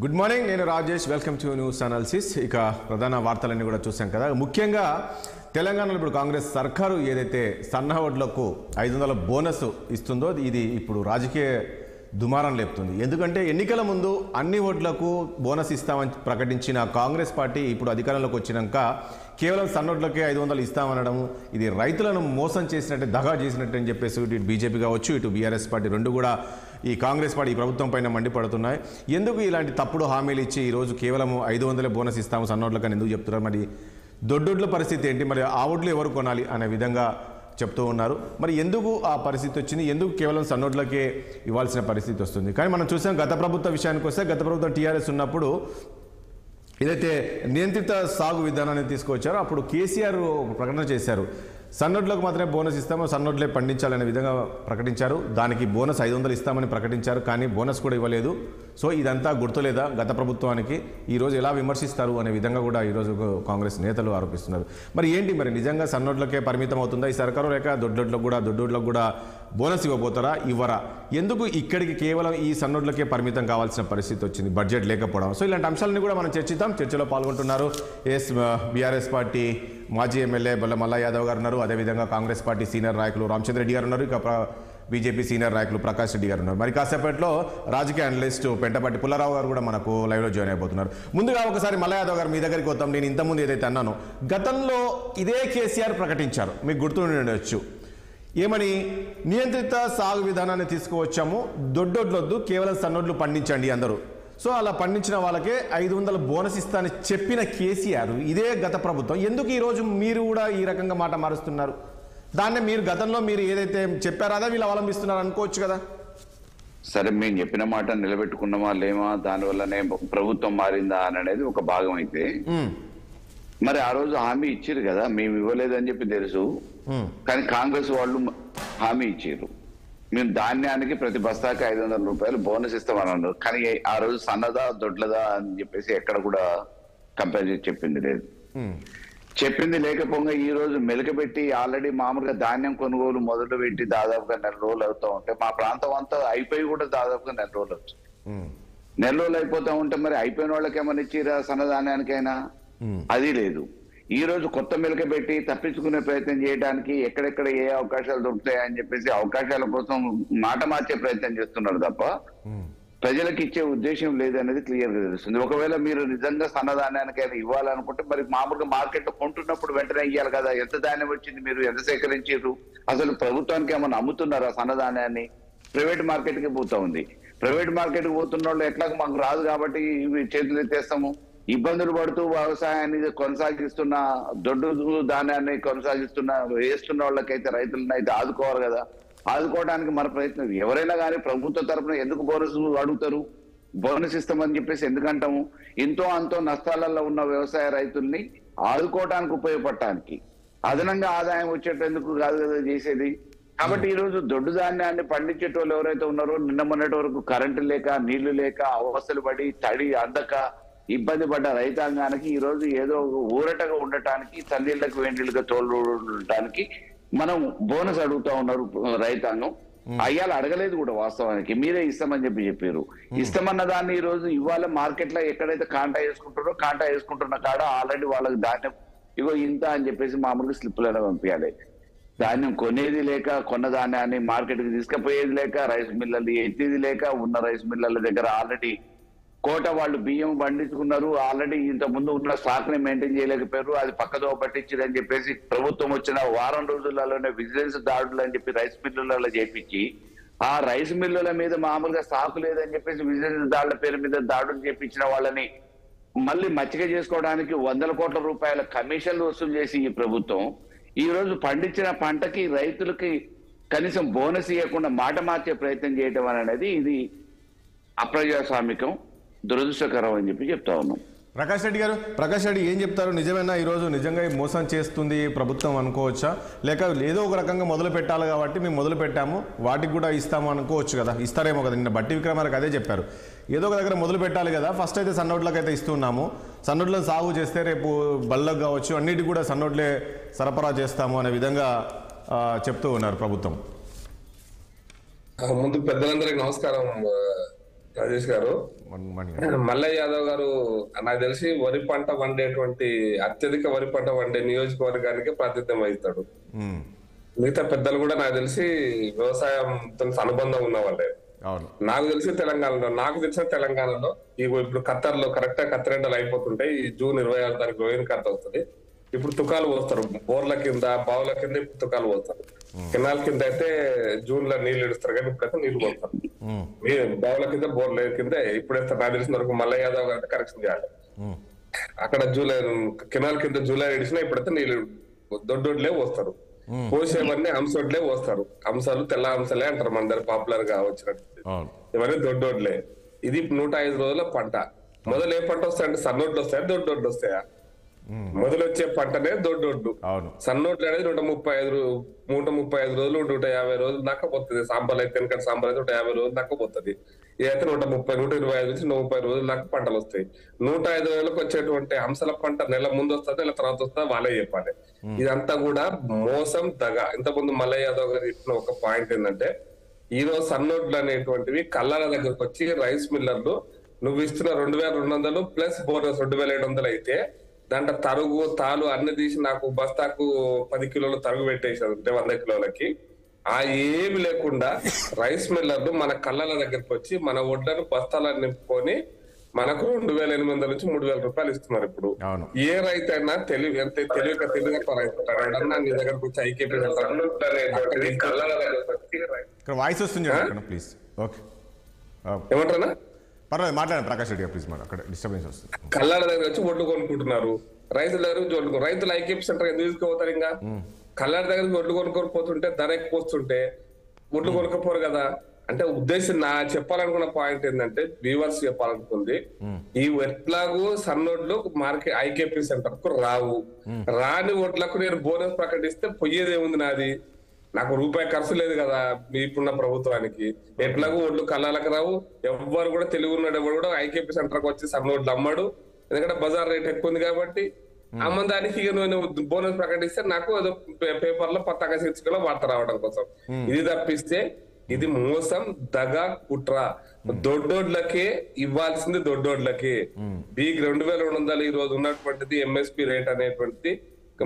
Good morning, నేను Rajesh. Welcome to news analysis. ఇక ప్రధాన వార్తలన్నీ కూడా చూసాం కదా. ముఖ్యంగా తెలంగాణలో ఇప్పుడు కాంగ్రెస్ సర్కారు ఏదైతే సన్న వడ్లకు 500 బోనస్ ఇస్తుందో ఇది ఇప్పుడు రాజకీయ దుమారం లేపుతుంది. ఎందుకంటే ఎన్నికల ముందు అన్ని ఓట్లకు బోనస్ ఇస్తామని ప్రకటించిన కాంగ్రెస్ పార్టీ ఇప్పుడు అధికారంలోకి వచ్చినాక కేవలం సన్నోట్లకే 500 ఇస్తామనడం ఇది రైతులను మోసం చేసినట్టే, దగా చేసినట్టు అని చెప్పేసి ఇటు బీజేపీ కావచ్చు, ఇటు బీఆర్ఎస్ పార్టీ రెండు కూడా ఈ కాంగ్రెస్ పార్టీ ఈ ప్రభుత్వం పైన మండిపడుతున్నాయి. ఎందుకు ఇలాంటి తప్పుడు హామీలు ఇచ్చి ఈరోజు కేవలం 500 బోనస్ ఇస్తాము సన్నోట్లకని ఎందుకు చెప్తున్నారు? మరి దొడ్డొడ్ల పరిస్థితి ఏంటి? మరి ఆ ఓట్లు ఎవరు కొనాలి అనే విధంగా చెప్తూ ఉన్నారు. మరి ఎందుకు ఆ పరిస్థితి వచ్చింది? ఎందుకు కేవలం సన్నోట్లకే ఇవ్వాల్సిన పరిస్థితి వస్తుంది? కానీ మనం చూసాం గత ప్రభుత్వ విషయానికి వస్తే, గత ప్రభుత్వం టీఆర్ఎస్ ఉన్నప్పుడు ఏదైతే నియంత్రిత సాగు విధానాన్ని తీసుకొచ్చారో అప్పుడు కేసీఆర్ ఒక ప్రకటన చేశారు. సన్నోట్లకు మాత్రమే బోనస్ ఇస్తాము, సన్నోట్లే పండించాలనే విధంగా ప్రకటించారు. దానికి బోనస్ 500 ఇస్తామని ప్రకటించారు, కానీ బోనస్ కూడా ఇవ్వలేదు. సో ఇదంతా గుర్తులేదా గత ప్రభుత్వానికి? ఈరోజు ఎలా విమర్శిస్తారు అనే విధంగా కూడా ఈరోజు కాంగ్రెస్ నేతలు ఆరోపిస్తున్నారు. మరి ఏంటి, మరి నిజంగా సన్నోట్లకే పరిమితం అవుతుందా ఈ సర్కారు, లేక దొడ్డోట్లకు కూడా బోనస్ ఇవ్వబోతారా, ఇవ్వరా? ఎందుకు ఇక్కడికి కేవలం ఈ సన్నోట్లకే పరిమితం కావాల్సిన పరిస్థితి వచ్చింది బడ్జెట్ లేకపోవడం? సో ఇలాంటి అంశాలను కూడా మనం చర్చిద్దాం. చర్చలో పాల్గొంటున్నారు బీఆర్ఎస్ పార్టీ మాజీ ఎమ్మెల్యే బొల్ల మల్లా యాదవ్ గారు ఉన్నారు. అదేవిధంగా కాంగ్రెస్ పార్టీ సీనియర్ నాయకులు రామచంద్ర రెడ్డి గారు ఉన్నారు. ఇక బీజేపీ సీనియర్ నాయకులు ప్రకాష్ రెడ్డి గారు ఉన్నారు. మరి కాసేపట్లో రాజకీయ అనలిస్ట్ పెంటపాటి పుల్లారావు గారు కూడా మనకు లైవ్లో జాయిన్ అయిపోతున్నారు. ముందుగా ఒకసారి మల్లా యాదవ్ గారు మీ దగ్గరికి వద్దాం. నేను ఇంతకుముందు ఏదైతే అన్నానో, గతంలో ఇదే కేసీఆర్ ప్రకటించారు, మీకు గుర్తుండి ఉండొచ్చు. ఏమని? నియంత్రిత సాగు విధానాన్ని తీసుకువచ్చాము, దొడ్డొడ్లొద్దు, కేవలం సన్నోడ్లు పండించండి అందరూ. సో అలా పండించిన వాళ్ళకే 500 బోనస్ ఇస్తానని చెప్పిన కేసీఆర్ ఇదే గత ప్రభుత్వం. ఎందుకు ఈరోజు మీరు కూడా ఈ రకంగా మాట మారుస్తున్నారు? దాన్నే మీరు గతంలో మీరు ఏదైతే చెప్పారో అదే వీళ్ళు అవలంబిస్తున్నారు అనుకోవచ్చు కదా. సరే, మేము చెప్పిన మాట నిలబెట్టుకున్నామా లేమా, దానివల్లనే ప్రభుత్వం మారిందా అనేది ఒక భాగం అయితే, మరి ఆ రోజు హామీ ఇచ్చారు కదా, మేము ఇవ్వలేదని చెప్పి తెలుసు. కానీ కాంగ్రెస్ వాళ్ళు హామీ ఇచ్చారు, మేము ధాన్యానికి ప్రతి బస్తాకి 500 రూపాయలు బోనస్ ఇస్తామని అన్నారు. కానీ ఆ రోజు సన్నదా దొడ్లదా అని చెప్పేసి ఎక్కడ కూడా కంపేర్ చేసి చెప్పింది లేదు. చెప్పింది లేకపోగా ఈ రోజు మెలకబెట్టి ఆల్రెడీ మామూలుగా ధాన్యం కొనుగోలు మొదలు పెట్టి దాదాపుగా 4 రోజులు అవుతూ ఉంటే, మా ప్రాంతం అంతా అయిపోయి కూడా దాదాపుగా 4 రోజులు అవుతుంది. 4 రోజులు అయిపోతా ఉంటే మరి అయిపోయిన వాళ్ళకి ఏమైనా ఇచ్చిరా సన్నధాన్యానికైనా? అది లేదు. ఈ రోజు కొత్త మెలక పెట్టి తప్పించుకునే ప్రయత్నం చేయడానికి ఎక్కడెక్కడ ఏ అవకాశాలు దొరుకుతాయని చెప్పేసి అవకాశాల కోసం మాట మార్చే ప్రయత్నం చేస్తున్నారు తప్ప ప్రజలకు ఇచ్చే ఉద్దేశం లేదనేది క్లియర్ గా తెలుస్తుంది. ఒకవేళ మీరు నిజంగా సన్నధాన్యానికైనా ఇవ్వాలనుకుంటే మరి మామూలుగా మార్కెట్ లో కొంటున్నప్పుడు వెంటనే ఇవ్వాలి కదా. ఎంత ధాన్యం వచ్చింది, మీరు ఎంత సేకరించారు, అసలు ప్రభుత్వానికి ఏమైనా అమ్ముతున్నారా సన్నధాన్యాన్ని? ప్రైవేట్ మార్కెట్ కి పోతా ఉంది. ప్రైవేట్ మార్కెట్ కి పోతున్న వాళ్ళు ఎట్లాగో మాకు రాదు కాబట్టి చేతులు ఎత్తేస్తాము. ఇబ్బందులు పడుతూ వ్యవసాయాన్ని కొనసాగిస్తున్న దొడ్డు ధాన్యాన్ని వేస్తున్న వాళ్ళకైతే రైతులను అయితే ఆదుకోవాలి కదా. ఆదుకోవడానికి మన ప్రయత్నం ఎవరైనా కానీ ప్రభుత్వ తరఫున ఎందుకు బోనస్ అడుగుతారు? బోనస్ ఇస్తామని చెప్పేసి ఎందుకంటాము? ఎంతో అంతో నష్టాలలో ఉన్న వ్యవసాయ రైతుల్ని ఆదుకోవడానికి ఉపయోగపడటానికి, అదనంగా ఆదాయం వచ్చేటందుకు కాదు కదా చేసేది. కాబట్టి ఈ రోజు దొడ్డు ధాన్యాన్ని పండించేటోళ్ళు ఎవరైతే ఉన్నారో, నిన్న మొన్నటి వరకు కరెంటు లేక, నీళ్లు లేక, అవస్థలు పడి, తడి అందక ఇబ్బంది పడ్డ రైతాంగానికి ఈ రోజు ఏదో ఊరటగా ఉండటానికి, తల్లిళ్ళకి వేండిళ్ళకి తోలు ఉండటానికి మనం బోనస్ అడుగుతా ఉన్నారు రైతాంగం. అయ్యాలు అడగలేదు కూడా వాస్తవానికి, మీరే ఇస్తామని చెప్పారు. ఇస్తామన్న దాన్ని ఈ రోజు ఇవాళ మార్కెట్ లో ఎక్కడైతే కాంటా వేసుకుంటున్న కాడ ఆల్రెడీ వాళ్ళకి ధాన్యం ఇగో ఇంత అని చెప్పేసి మామూలుగా స్లిప్పులను పంపించాలి. ధాన్యం కొనేది లేక, కొన్న ధాన్యాన్ని మార్కెట్ కి తీసుకుపోయేది లేక, రైస్ మిల్లర్లు ఎత్తేది లేక, ఉన్న రైస్ మిల్లర్ల దగ్గర ఆల్రెడీ కోట వాళ్ళు బియ్యం పండించుకున్నారు. ఆల్రెడీ ఇంత ముందు ఉన్న స్టాక్ ని మెయింటైన్ చేయలేకపోయారు. అది పక్కదో పట్టించిందని చెప్పేసి ప్రభుత్వం వచ్చిన వారం రోజులలోనే విజిలెన్స్ దాడులు అని చెప్పి రైస్ మిల్లులలో చేపించి, ఆ రైస్ మిల్లుల మీద మామూలుగా స్టాక్ లేదని చెప్పేసి విజిలెన్స్ దాడుల పేరు మీద దాడులు చేపించిన వాళ్ళని మళ్ళీ మచ్చిక చేసుకోవడానికి 100 కోట్ల రూపాయల కమిషన్లు వసూలు చేసి ఈ ప్రభుత్వం ఈ రోజు పండించిన పంటకి రైతులకి కనీసం బోనస్ ఇవ్వకుండా మాట మార్చే ప్రయత్నం చేయడం అనేది ఇది అప్రజాస్వామికం, దురదృష్టకరం అని చెప్పి చెప్తా ఉన్నాం. ప్రకాష్ రెడ్డి ఏం చెప్తారు? నిజమేనా ఈరోజు నిజంగా మోసం చేస్తుంది ప్రభుత్వం అనుకోవచ్చా, లేక ఏదో ఒక రకంగా మొదలు పెట్టాలి కాబట్టి మేము మొదలు పెట్టాము వాటికి కూడా ఇస్తాము అనుకోవచ్చు కదా? ఇస్తారేమో కదా. నిన్న బట్టి విక్రమార్క అదే చెప్పారు, ఏదో ఒక దగ్గర మొదలు పెట్టాలి కదా. ఫస్ట్ అయితే సన్నోట్లకు అయితే ఇస్తున్నాము, సన్నోట్లను సాగు చేస్తే రేపు బళ్ళకు కావచ్చు అన్నిటికి కూడా సన్నోట్లే సరఫరా చేస్తాము అనే విధంగా చెప్తూ ఉన్నారు ప్రభుత్వం. ముందు పెద్దలందరికీ నమస్కారం. రాజేష్ గారు, మణి మల్లయ్య యాదవ్ గారు నాకు తెలిసి వరి పంట వండేటువంటి అత్యధిక వరి పంట వండే నియోజకవర్గానికి ప్రాతినిధ్యం వహిస్తాడు. మిగతా పెద్దలు కూడా నాకు తెలిసి వ్యవసాయంతో అనుబంధం ఉన్న వాళ్ళే. నాకు తెలిసిన తెలంగాణలో ఇప్పుడు ఖత్తర్లో కరెక్ట్ గా ఖత్తర్ ఎండలు అయిపోతుంటాయి. ఈ జూన్ 26 తారీఖు రోహిణి కార్త వస్తుంది. ఇప్పుడు తుకాలు పోస్తారు, బోర్ల కింద బావుల కింద ఇప్పుడు తుకాలు పోస్తారు. కెనాల్ కింద అయితే జూన్ లో నీళ్లు ఇడుస్తారు, కానీ ఇప్పుడైతే నీళ్లు పోస్తారు. బావుల కింద బోర్ల కింద ఇప్పుడైతే నాకు తెలిసిన వరకు మల్లయ్య యాదవ్ గారు కరెక్షన్ చేయాలి. అక్కడ జూలై కెనాల్ కింద జూలై ఇడిచినా ఇప్పుడైతే నీళ్లు దొడ్డోడ్లే పోస్తారు. పోసేవన్నీ హంసొడ్లే పోస్తారు. హంసలు తెల్ల హంసలే అంటారు మన దగ్గర పాపులర్ గా వచ్చినట్టు. ఇవన్నీ దొడ్డోడ్లే. ఇది 105 రోజుల పంట. మొదలు ఏ పంట వస్తాయంటే సన్నోడ్లు వస్తాయా, దొడ్డోడ్లు వస్తాయా? మొదలు వచ్చే పంటనే దొడ్డోడ్లు. సన్నోడ్లు అనేది 135 రోజులు 150 రోజులు దాకా పోతుంది. సాంబార్ అయితే వెనక సాంబార్ అయితే 150 రోజులు దాకా పోతుంది. ఇదైతే 125 నుంచి 130 రోజుల దాకా పంటలు వస్తాయి. 105 రోజులకు వచ్చేటువంటి హంసల పంట నెల ముందు వస్తుంది, నెల తర్వాత వస్తుంది, వాళ్ళే చెప్పాలి. ఇదంతా కూడా మోసం, దగ. ఇంతకుముందు మల్లయ్య యాదవ్ గారు చెప్పిన ఒక పాయింట్ ఏంటంటే, ఈ రోజు సన్నోడ్లు అనేటువంటివి కళ్ళాల దగ్గరకు వచ్చి రైస్ మిల్లర్లు నువ్వు ఇస్తున్న 2200 ప్లస్ బోనస్ 2700 అయితే దాంట్లో తరుగు తాలు అన్ని తీసి నాకు బస్తాకు 10 కిలోలు తరుగు పెట్టేసారు అంటే 100 కిలోలకి. ఆ ఏమి లేకుండా రైస్ మిల్లర్లు మన కళ్ళల దగ్గరకు వచ్చి మన ఒడ్లను బస్తాలను నింపుకొని మనకు 2800 నుంచి 3000 రూపాయలు ఇస్తున్నారు. ఇప్పుడు ఏ రైతు అయినా తెలివిగా రైతు నీ దగ్గరకు వచ్చి ఐకేపీ వాయిస్ వస్తుంది ఏమంటారా? పర్వాలేదు మాట్లాడండి ప్రకాష్ రెడ్డి గారు, ప్లీజ్. అక్కడ డిస్టర్బెన్స్ వస్తుంది. కళ్ళాల దగ్గర వచ్చి ఒడ్లు కొనుక్కుంటున్నారు. రైతుల దగ్గర రైతులు ఐకేపీ సెంటర్ ఎందుకు తీసుకుపోతారు? ఇంకా కళ్ళాల దగ్గర ఒడ్లు కొనుక్కొని పోతుంటే ధర ఎక్కువ వస్తుంటే ఒడ్లు కొనుక్కపోరు కదా. అంటే ఉద్దేశం నా చెప్పాలనుకున్న పాయింట్ ఏంటంటే, వ్యూవర్స్ చెప్పాలనుకుంది, ఈ ఎట్లాగూ సన్నోడ్లు మార్కెట్ ఐకేపీ సెంటర్ కు రాని ఓట్లకు నేను బోనస్ ప్రకటిస్తే పొయ్యేదేముంది నాది? నాకు రూపాయి ఖర్చు లేదు కదా ఇప్పుడున్న ప్రభుత్వానికి. ఎట్లాగూ ఓట్లు కళ్ళాలకు రావు. ఎవ్వరు కూడా తెలుగు ఉన్నాడు ఎవరు కూడా ఐకేపీ సెంటర్ కు వచ్చి సన్నోడ్లు అమ్మడు. ఎందుకంటే బజార్ రేట్ ఎక్కువ ఉంది కాబట్టి. అమ్మదానికి నేను బోనస్ ప్రకటిస్తే నాకు ఏదో పేపర్ లో పతాక శీర్షికలో వార్త రావడం కోసం. ఇది తప్పిస్తే ఇది మోసం, దగ, కుట్ర. దొడ్డోడ్లకే ఇవ్వాల్సింది దొడ్డోడ్లకే. బీగ్ 2200 ఈ రోజు ఉన్నటువంటిది ఎంఎస్పీ రేట్ అనేటువంటిది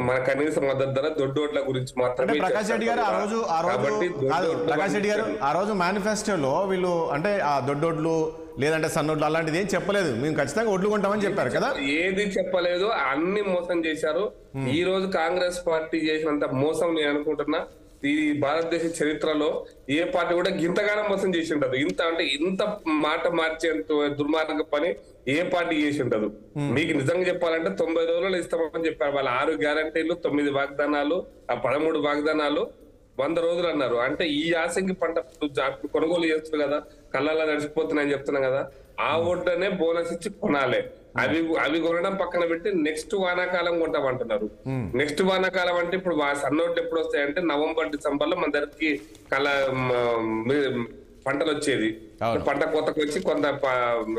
మన కనీస మద్దతు ధర దొడ్డోడ్ల గురించి మాత్రమే. ప్రకాష్ రెడ్డి గారు ఆ రోజు మేనిఫెస్టోలో వీళ్ళు అంటే ఆ దొడ్డోడ్లు లేదంటే సన్నోడ్లు అలాంటిది ఏం చెప్పలేదు. మేము ఖచ్చితంగా ఒడ్లు కొంటామని చెప్పారు కదా. ఏది చెప్పలేదు, అన్ని మోసం చేశారు. ఈ రోజు కాంగ్రెస్ పార్టీ చేసినంత మోసం నేను అనుకుంటున్నా ఈ భారతదేశ చరిత్రలో ఏ పార్టీ కూడా ఇంతగానో మోసం చేసి ఉండదు. ఇంత మాట మార్చేంత దుర్మార్గ పని ఏ పార్టీ చేసి ఉండదు. మీకు నిజంగా చెప్పాలంటే 90 రోజులు ఇస్తామని చెప్పారు. వాళ్ళ 6 గ్యారంటీలు, 9 వాగ్దానాలు, ఆ 13 వాగ్దానాలు 100 రోజులు అన్నారు. అంటే ఈ యాసంగి పంట కొనుగోలు చేస్తున్నారు కదా, కళ్ళల్లో నడిచిపోతున్నాయని చెప్తున్నా కదా. ఆ ఓట్లనే బోనస్ ఇచ్చి కొనాలి. అవి కొనడం పక్కన పెట్టి నెక్స్ట్ వానాకాలం కొంటామంటున్నారు. నెక్స్ట్ వానాకాలం అంటే ఇప్పుడు సన్నోట్లు ఎప్పుడు వస్తాయంటే నవంబర్, డిసెంబర్ లో మన దగ్గరికి పంటలు వచ్చేది. పంట కోతకు వచ్చి కొంత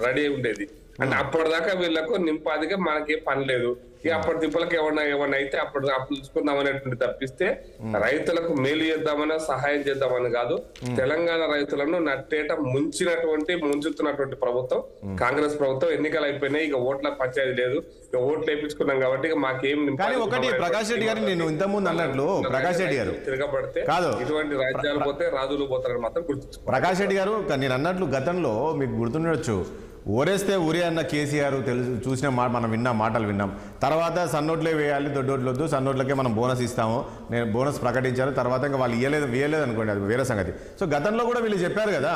రెడీ ఉండేది. అంటే అప్పటిదాకా వీళ్ళకు నింపాదిగా మనకేం పని లేదు. ఇక అప్పటి తిప్పలకు ఏమన్నా అయితే అప్పుడు చూసుకుందాం అనేటువంటి తప్పిస్తే రైతులకు మేలు చేద్దామని సహాయం చేద్దామని కాదు. తెలంగాణ రైతులను నట్టేట ముంచుతున్నటువంటి ప్రభుత్వం కాంగ్రెస్ ప్రభుత్వం. ఎన్నికలు అయిపోయినాయి, ఇక ఓట్ల పంచాయతీ లేదు. ఇక ఓట్లు వేయించుకున్నాం కాబట్టి ఇక మాకేం. ఒకటి ప్రకాష్ రెడ్డి గారు, నేను ఇంతకుముందు అన్నట్లు ప్రకాష్ రెడ్డి గారు తిరగబడితే ఇటువంటి రాజ్యాలు పోతే రాజులు పోతారని మాత్రం గుర్తు. ప్రకాష్ రెడ్డి గారు, నేను అన్నట్లు గతంలో మీకు గుర్తుండొచ్చు, ఓరేస్తే ఊరే అన్న కేసీఆర్ చూసిన మనం మాటలు విన్నాం. తర్వాత సన్నోట్లే వేయాలి, దొడ్డోట్లు వద్దు, సన్నోట్లకే మనం బోనస్ ఇస్తాము, నేను బోనస్ ప్రకటించారు. తర్వాత ఇంకా వాళ్ళు వేయలేదు అనుకోండి, అది వేరే సంగతి. సో గతంలో కూడా వీళ్ళు చెప్పారు కదా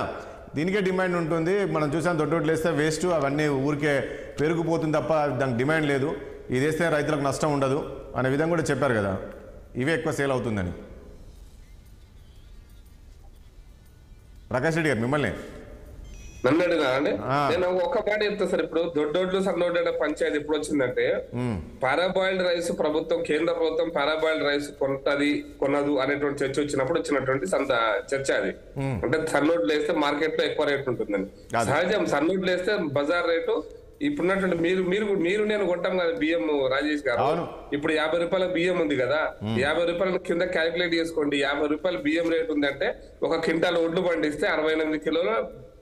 దీనికే డిమాండ్ ఉంటుంది, మనం చూసాం దొడ్డోట్లు వేస్తే వేస్ట్, అవన్నీ ఊరికే పెరిగిపోతుంది తప్ప దానికి డిమాండ్ లేదు, ఇది వేస్తే రైతులకు నష్టం ఉండదు అనే విధంగా కూడా చెప్పారు కదా. ఇవే ఎక్కువ సేల్ అవుతుందని. ప్రకాష్ రెడ్డి గారు మిమ్మల్ని నన్ను అడిగినా అండి, నేను ఒక్క మాట చెప్తా సార్. ఇప్పుడు దొడ్డోడ్లు సన్నోడ్ల పంచాయతీ ఎప్పుడు వచ్చిందంటే, పారాబాయిల్డ్ రైస్ ప్రభుత్వం, కేంద్ర ప్రభుత్వం పారాబాయిల్డ్ రైస్ కొనదు అనేటువంటి చర్చ వచ్చినటువంటి చర్చ అది. అంటే సన్నోడ్లు వేస్తే మార్కెట్ లో ఎక్కువ రేట్ ఉంటుందని. సహజం, సన్నోడ్లు వేస్తే బజార్ రేటు ఇప్పుడున్నటువంటి మీరు నేను కొంటాం కదా బియ్యం రాజేష్ గారు. ఇప్పుడు 50 రూపాయల బియ్యం ఉంది కదా, 50 రూపాయల కింద క్యాలిక్యులేట్ చేసుకోండి. 50 రూపాయల బియ్యం రేట్ ఉందంటే 1 క్వింటాల్ ఒడ్లు పండిస్తే 68 కిలోల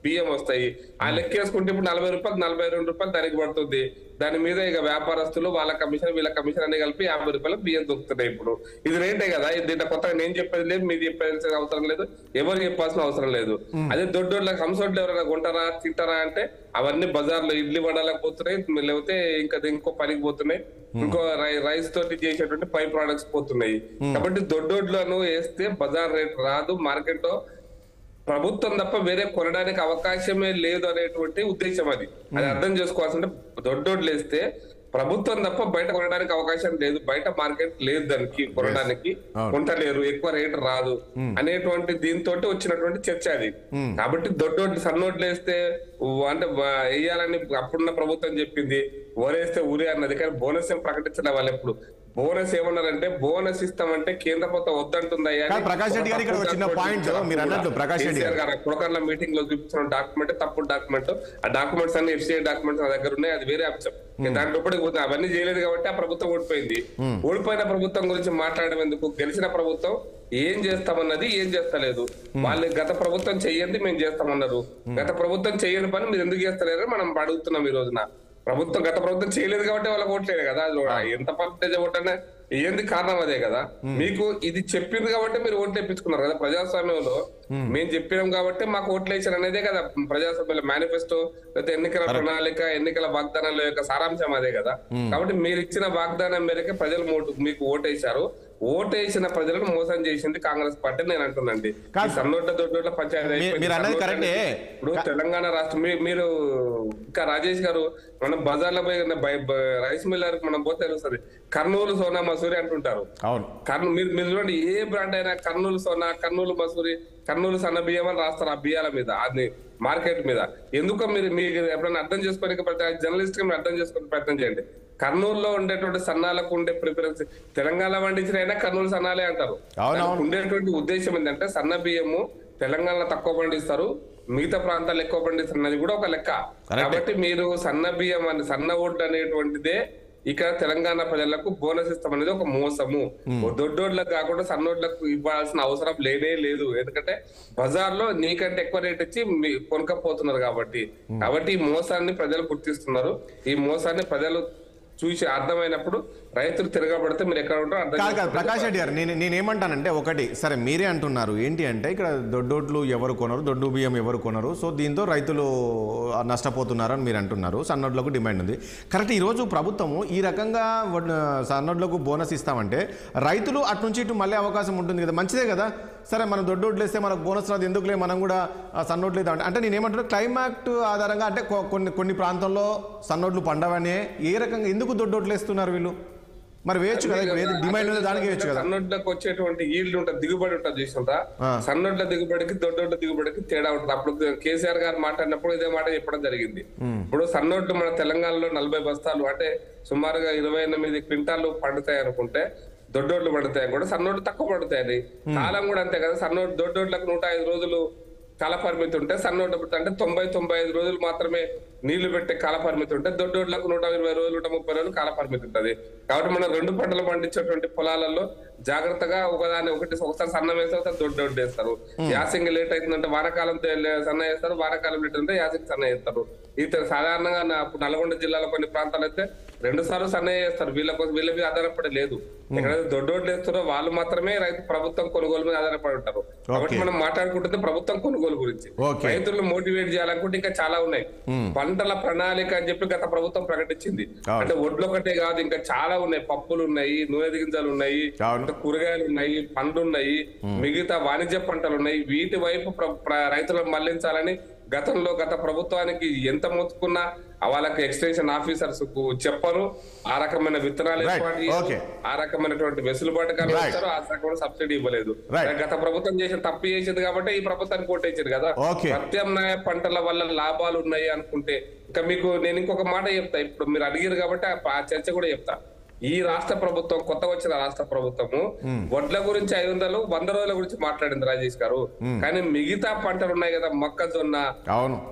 బియ్యం వస్తాయి. ఆ లెక్క వేసుకుంటే ఇప్పుడు 40 రూపాయలు 42 రూపాయలు దానికి పడుతుంది. దాని మీద ఇక వ్యాపారస్తులు వాళ్ళ కమిషన్ వీళ్ళ కమిషన్ అన్ని కలిపి 50 రూపాయలు బియ్యం దొరుకుతున్నాయి. ఇప్పుడు ఇది రేటే కదా, దీంట్లో కొత్తగా నేను చెప్పేది లేదు, మీరు చెప్పాల్సిన అవసరం లేదు, ఎవరు చెప్పాల్సిన అవసరం లేదు. అదే దొడ్డోళ్ళకి హంసోడ్లు ఎవరైనా కొంటారా తింటారా అంటే అవన్నీ బజార్లో ఇడ్లీ వడాలకు పోతున్నాయి, లేకపోతే ఇంకో పనికి పోతున్నాయి, ఇంకో రైస్ తోటి చేసేటువంటి పై ప్రొడక్ట్స్ పోతున్నాయి. కాబట్టి దొడ్డోడ్లను వేస్తే బజార్ రేట్ రాదు, మార్కెట్ లో ప్రభుత్వం తప్ప వేరే కొనడానికి అవకాశమే లేదు అనేటువంటి ఉద్దేశం. అది అర్థం చేసుకోవాల్సింటే దొడ్డోడ్లు వేస్తే ప్రభుత్వం తప్ప బయట కొనడానికి అవకాశం లేదు, బయట మార్కెట్ లేదు, దానికి కొనడానికి కొంటలేరు, ఎక్కువ రేట్ రాదు అనేటువంటి దీంతో వచ్చినటువంటి చర్చ అది. కాబట్టి దొడ్డోడ్లు సన్నోడ్లు వేస్తే అంటే వేయాలని అప్పుడున్న ప్రభుత్వం చెప్పింది, ఓరేస్తే ఊరే అన్నది, కానీ బోనస్ ఏం ప్రకటించలే వాళ్ళు. ఎప్పుడు బోనస్ ఏమన్నారంటే బోనస్ ఇస్తామంటే కేంద్ర ప్రభుత్వం వద్దంటుందయ్యా. ప్రకాష్ రెడ్డి గారు ఇక్కడ చిన్న పాయింట్ మీరు అన్నట్లు ప్రకాష్ రెడ్డి గారు కులకర్ల మీటింగ్ లో చూపించిన డాక్యుమెంట్ తప్పుడు డాక్యుమెంట్, ఆ డాక్యుమెంట్స్ అన్ని ఎఫ్సిఐ డాక్యుమెంట్స్ నా దగ్గర ఉన్నాయి, అది వేరే అంశం. దాంట్లో అవన్నీ చేయలేదు కాబట్టి ఆ ప్రభుత్వం ఓడిపోయింది. ఓడిపోయిన ప్రభుత్వం గురించి మాట్లాడడం ఎందుకు, గెలిచిన ప్రభుత్వం ఏం చేస్తామన్నది ఏం చేస్తలేదు. వాళ్ళు గత ప్రభుత్వం చెయ్యండి మేము చేస్తామన్నారు, గత ప్రభుత్వం చెయ్యని పని మీరు ఎందుకు చేస్తలేరు మనం అడుగుతున్నాం ఈ రోజున. గత ప్రభుత్వం చేయలేదు కాబట్టి వాళ్ళకి ఓట్లేదు కదా, ఎంత పర్సెంటేజ్ ఓటనే ఏంది కారణం అదే కదా. మీకు ఇది చెప్పింది కాబట్టి మీరు ఓట్లు తెప్పించుకున్నారు కదా. ప్రజాస్వామ్యంలో మేము చెప్పినాం కాబట్టి మాకు ఓట్లు వేసారు అనేదే కదా ప్రజాస్వామ్యంలో మేనిఫెస్టో, లేకపోతే ఎన్నికల ప్రణాళిక, ఎన్నికల వాగ్దానాల యొక్క సారాంశం అదే కదా. కాబట్టి మీరు ఇచ్చిన వాగ్దానం మేరకే ప్రజలు మీకు ఓటేశారు. ఓటేసిన ప్రజలను మోసం చేసింది కాంగ్రెస్ పార్టీ నేను అంటున్నాండి. సన్నోట్ల దొడ్డోట్ల పంచాయతీ ఇప్పుడు తెలంగాణ రాష్ట్రం మీరు ఇంకా రాజేష్ గారు మనం బజార్లో పోయి రైస్ మిల్లర్ మనం పోతే తెలుస్తుంది కర్నూలు సోనా మసూరి అంటుంటారు. మీరు చూడండి ఏ బ్రాండ్ అయినా కర్నూలు సోనా, కర్నూలు మసూరి, కర్నూలు సన్న బియ్యం అని రాస్తారు ఆ బియ్యాల మీద, అది మార్కెట్ మీద. ఎందుకో మీరు ఎప్పుడైనా అర్థం చేసుకోనికి జర్నలిస్ట్ గా మీరు అర్థం చేసుకునే ప్రయత్నం చేయండి. కర్నూలులో ఉండేటువంటి సన్నాలకు ఉండే ప్రిఫరెన్స్ తెలంగాణ పండించిన కర్నూలు సన్నాలే అంటారు. ఉండేటువంటి ఉద్దేశం ఏంటంటే సన్న బియ్యము తెలంగాణలో తక్కువ పండిస్తారు, మిగతా ప్రాంతాలు ఎక్కువ పండిస్తున్నది కూడా ఒక లెక్క. కాబట్టి మీరు సన్న బియ్యం అని సన్న ఓట్లు అనేటువంటిదే ఇక తెలంగాణ ప్రజలకు బోనస్ ఇస్తాం అనేది ఒక మోసము. దొడ్డోడ్లకు కాకుండా సన్నోడ్లకు ఇవ్వాల్సిన అవసరం లేనే లేదు. ఎందుకంటే బజార్లో నీకంటే ఎక్కువ రేట్ ఇచ్చి కొనుక్కపోతున్నారు కాబట్టి. ఈ మోసాన్ని ప్రజలు గుర్తిస్తున్నారు. ఈ మోసాన్ని ప్రజలు చూసి అర్థమైనప్పుడు రైతులు తిరగబడితే మీరు ఎక్కడ ఉంటారో అర్థం. ప్రకాష్ రెడ్డి గారు నేనేమంటానంటే, ఒకటి సరే మీరే అంటున్నారు ఏంటి అంటే ఇక్కడ దొడ్డోట్లు ఎవరు కొనరు, దొడ్డు బియ్యం ఎవరు కొనరు, సో దీంతో రైతులు నష్టపోతున్నారు అని మీరు అంటున్నారు. సన్నోడ్లకు డిమాండ్ ఉంది, కరెక్ట్. ఈరోజు ప్రభుత్వము ఈ రకంగా సన్నోడ్లకు బోనస్ ఇస్తామంటే రైతులు అటు నుంచి ఇటు మళ్ళీ అవకాశం ఉంటుంది కదా, మంచిదే కదా. సరే మనం దొడ్డోట్లు వేస్తే మనకు బోనస్ రాదు, ఎందుకులే మనం కూడా సన్నోట్లు వేద్దాం అంటే నేనేమంటున్నా క్లైమాక్ట్ ఆధారంగా అంటే కొన్ని ప్రాంతాల్లో సన్నోట్లు పండవనే ఏ రకంగా ఎందుకు దొడ్డోట్లు వేస్తున్నారు వీళ్ళు? మరి వేయచ్చు కదా, డిమాండ్ ఉంది దానికి వేయచ్చు కదా. సన్నోట్లకు వచ్చేటువంటి ఈల్డ్ ఉంటుంది, దిగుబడి ఉంటుంది చూస్తుంటా. సన్నోట్ల దిగుబడికి దొడ్డోట్ల దిగుబడికి తేడా ఉంటుంది. అప్పుడు కేసీఆర్ గారు మాట్లాడినప్పుడు ఇదే మాట చెప్పడం జరిగింది. ఇప్పుడు సన్నోట్లు మన తెలంగాణలో 40 బస్తాలు అంటే సుమారుగా 28 క్వింటాలు పండుతాయి అనుకుంటే, దొడ్డోట్లు పడతాయి కూడా సన్నోట్లు తక్కువ పడతాయి. కాలం కూడా అంతే కదా. దొడ్డోట్లకు 105 రోజులు కాల పరిమితి ఉంటే, సన్నోట్ల అంటే 90-95 రోజులు మాత్రమే నీళ్లు పెట్టే కాల పరిమితి ఉంటే, దొడ్డోట్లకు 120 రోజులు 130 రోజులు కాల పరిమితి ఉంటుంది. కాబట్టి మనం 2 పంటలు పండించేటువంటి పొలాలలో జాగ్రత్తగా ఒకసారి సన్న వేస్తారు, ఒకసారి దొడ్డోడ్లు వేస్తారు. యాసింగ్ లేట్ అవుతుందంటే వానాకాలం సన్న వేస్తారు, వానాకాలం లేట్ అంటే యాసింగ్ సన్న వేస్తారు. సాధారణంగా నల్గొండ జిల్లాలో కొన్ని ప్రాంతాలు అయితే 2 సార్లు సన్న వేస్తారు. వీళ్ళ మీద ఆధారపడి లేదు. ఎక్కడైతే దొడ్డోడ్లు వేస్తారో వాళ్ళు మాత్రమే ప్రభుత్వం కొనుగోలు మీద ఆధారపడి ఉంటారు. కాబట్టి మనం మాట్లాడుకుంటుంది ప్రభుత్వం కొనుగోలు గురించి. రైతులను మోటివేట్ చేయాలనుకుంటే ఇంకా చాలా ఉన్నాయి. పంటల ప్రణాళిక అని చెప్పి గత ప్రభుత్వం ప్రకటించింది. అంటే ఒడ్లు ఒకటే కాదు, ఇంకా చాలా ఉన్నాయి. పప్పులు ఉన్నాయి, నూనె గింజలు ఉన్నాయి, కూరగాయలు ఉన్నాయి, పండ్లు ఉన్నాయి, మిగతా వాణిజ్య పంటలు ఉన్నాయి. వీటి వైపు రైతులను మళ్లించాలని గత ప్రభుత్వానికి ఎంత మొత్తుకున్నా వాళ్ళకి ఎక్స్టెన్షన్ ఆఫీసర్స్ కు చెప్పరు. ఆ రకమైన విత్తనాలు ఏర్పాటు చేశారు, ఆ రకమైనటువంటి వెసులుబాటు కలిగిస్తారు, ఆ రకమైన సబ్సిడీ ఇవ్వలేదు. గత ప్రభుత్వం తప్పు చేసింది కాబట్టి ఈ ప్రభుత్వానికి ఓటేసింది కదా. ప్రత్యామ్నాయ పంటల వల్ల లాభాలు ఉన్నాయి అనుకుంటే ఇంకా నేను ఇంకొక మాట చెప్తా. ఇప్పుడు మీరు అడిగారు కాబట్టి ఆ చర్చ కూడా చెప్తా. ఈ రాష్ట్ర ప్రభుత్వం కొత్తగా వచ్చిన రాష్ట్ర ప్రభుత్వము వడ్ల గురించి 100 రోజుల గురించి మాట్లాడింది రాజేష్ గారు. కానీ మిగతా పంటలు ఉన్నాయి కదా, మొక్కజొన్న,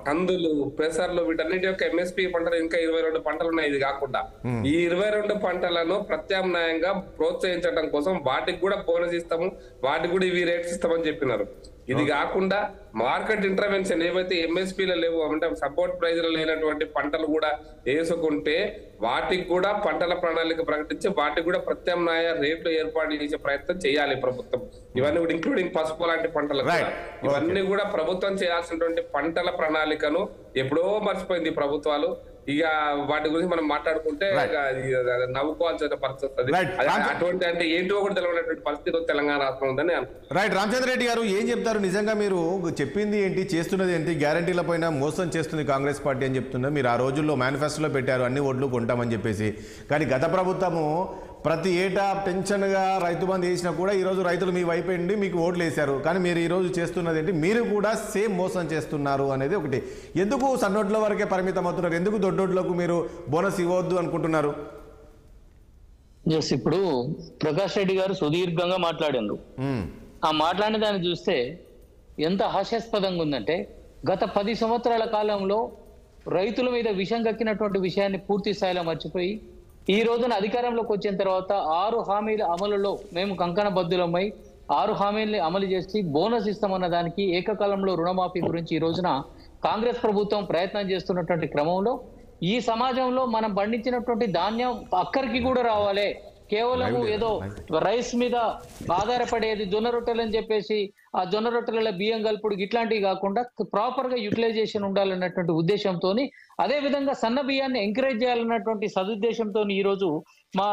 కందులు, పెసర్లు, వీటన్నిటి యొక్క ఎంఎస్పీ పంటలు ఇంకా 22 పంటలు ఉన్నాయి. ఇది కాకుండా ఈ 22 పంటలను ప్రత్యామ్నాయంగా ప్రోత్సహించడం కోసం వాటికి కూడా బోనస్ ఇస్తాము, వాటికి కూడా ఇవి రేట్స్ ఇస్తామని చెప్పినారు. ఇది కాకుండా మార్కెట్ ఇంటర్వెన్షన్ ఏవైతే ఎంఎస్పీలో లేవు అంటే సపోర్ట్ ప్రైజ్ లో లేనటువంటి పంటలు కూడా వేసుకుంటే వాటికి కూడా పంటల ప్రణాళిక ప్రకటించి వాటికి కూడా ప్రత్యామ్నాయ రేట్లు ఏర్పాటు చేసే ప్రయత్నం చేయాలి ప్రభుత్వం. ఇవన్నీ కూడా ఇంక్లూడింగ్ పసుపు లాంటి పంటలు ఇవన్నీ కూడా ప్రభుత్వం చేయాల్సినటువంటి పంటల ప్రణాళికను ఎప్పుడో మర్చిపోయింది ప్రభుత్వాలు. ఇక వాటి గురించి మనం మాట్లాడుకుంటే నవ్వుకోవాల్సిన పరిస్థితి. అటువంటి అంటే ఏంటో కూడా తెలియనటువంటి పరిస్థితి తెలంగాణ రాష్ట్రం ఉందని రైట్. రామచంద్ర రెడ్డి గారు ఏం చెప్తారు? నిజంగా మీరు చెప్పింది ఏంటి, చేస్తున్నది ఏంటి? గ్యారంటీల పైన మోసం చేస్తుంది కాంగ్రెస్ పార్టీ అని చెప్తున్నారు. మీరు ఆ రోజుల్లో మేనిఫెస్టోలో పెట్టారు అన్ని ఓట్లు కొంటామని చెప్పేసి. కానీ గత ప్రభుత్వము ప్రతి ఏటా టెన్షన్గా రైతు బంధు వేసినా కూడా ఈరోజు రైతులు మీ వైపు ఉండి మీకు ఓట్లు వేశారు. కానీ మీరు ఈరోజు చేస్తున్నది ఏంటి? మీరు కూడా సేమ్ మోసం చేస్తున్నారు అనేది ఒకటి. ఎందుకు సన్నోట్ల వరకే పరిమితం అవుతున్నారు? ఎందుకు దొడ్డోట్లకు మీరు బోనస్ ఇవ్వద్దు అనుకుంటున్నారు? ఇప్పుడు ప్రకాష్ రెడ్డి గారు సుదీర్ఘంగా మాట్లాడారు. ఆ మాట్లాడిన దాన్ని చూస్తే ఎంత హాస్యాస్పదంగా ఉందంటే, గత 10 సంవత్సరాల కాలంలో రైతుల మీద విషం కక్కినటువంటి విషయాన్ని పూర్తి స్థాయిలో మర్చిపోయి ఈ రోజున అధికారంలోకి వచ్చిన తర్వాత 6 హామీల అమలులో మేము కంకణబద్ధులమై 6 హామీల్ని అమలు చేసి బోనస్ ఇస్తామన్న దానికి ఏకకాలంలో రుణమాఫీ గురించి ఈ రోజున కాంగ్రెస్ ప్రభుత్వం ప్రయత్నం చేస్తున్నటువంటి క్రమంలో ఈ సమాజంలో మనం పండించినటువంటి ధాన్యం అక్కడికి కూడా రావాలి. కేవలం ఏదో రైస్ మీద ఆధారపడేది జొన్న రొట్టెలు అని చెప్పేసి ఆ జొన్న రొట్టెల బియ్యం కలుపుడు ఇట్లాంటివి కాకుండా ప్రాపర్ గా యూటిలైజేషన్ ఉండాలన్నటువంటి ఉద్దేశంతో, అదే విధంగా సన్న బియ్యాన్ని ఎంకరేజ్ చేయాలన్నటువంటి సదుద్దేశంతో ఈ రోజు మా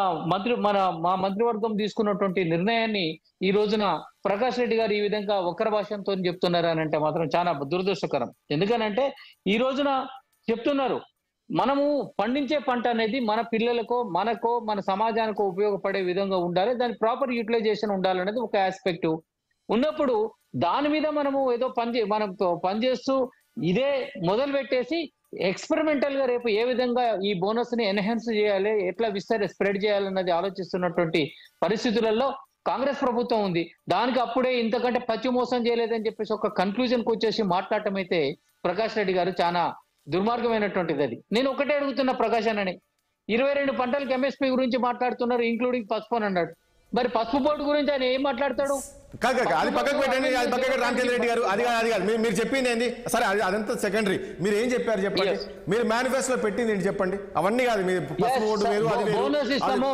మంత్రివర్గం తీసుకున్నటువంటి నిర్ణయాన్ని ఈ రోజున ప్రకాష్ రెడ్డి గారు ఈ విధంగా వక్ర భాషంతో చెప్తున్నారు అని అంటే మాత్రం చాలా దురదృష్టకరం. ఎందుకనంటే ఈ రోజున చెప్తున్నారు మనము పండించే పంట అనేది మన పిల్లలకో మనకో మన సమాజానికో ఉపయోగపడే విధంగా ఉండాలి, దాని ప్రాపర్ యూటిలైజేషన్ ఉండాలనేది ఒక ఆస్పెక్ట్ ఉన్నప్పుడు దాని మీద మనము ఏదో మనం పనిచేస్తూ ఇదే మొదలు పెట్టేసి ఎక్స్పెరిమెంటల్ గా రేపు ఏ విధంగా ఈ బోనస్ ని ఎన్హాన్స్ చేయాలి, ఎట్లా స్ప్రెడ్ చేయాలన్నది ఆలోచిస్తున్నటువంటి పరిస్థితులలో కాంగ్రెస్ ప్రభుత్వం ఉంది. దానికి అప్పుడే ఇంతకంటే పచ్చి మోసం చేయలేదని చెప్పేసి ఒక కన్క్లూజన్ కు వచ్చేసి మాట్లాడటం అయితే ప్రకాష్ రెడ్డి గారు చాలా దుర్మార్గమైనటువంటిది. అది నేను ఒకటే అడుగుతున్నా ప్రకాశాన్ని, 22 పంటలకు ఎంఎస్పీ గురించి మాట్లాడుతున్నారు, ఇంక్లూడింగ్ పసుపు అని అన్నాడు. మరి పసుపు బోర్డు గురించి ఆయన ఏం మాట్లాడతాడు? అది పక్కకు పెట్టండి, అది పక్కకు. రామచంద్ర రెడ్డి గారు అది కాదు మీరు చెప్పింది ఏంది? సరే అదంతా సెకండరీ. మీరు ఏం చెప్పారు చెప్పండి. మీరు మేనిఫెస్టోలో పెట్టింది ఏంటి చెప్పండి. అవన్నీ కాదు, మీరు పసుపు బోర్డు వేరు, బోనస్ ఇస్తాము,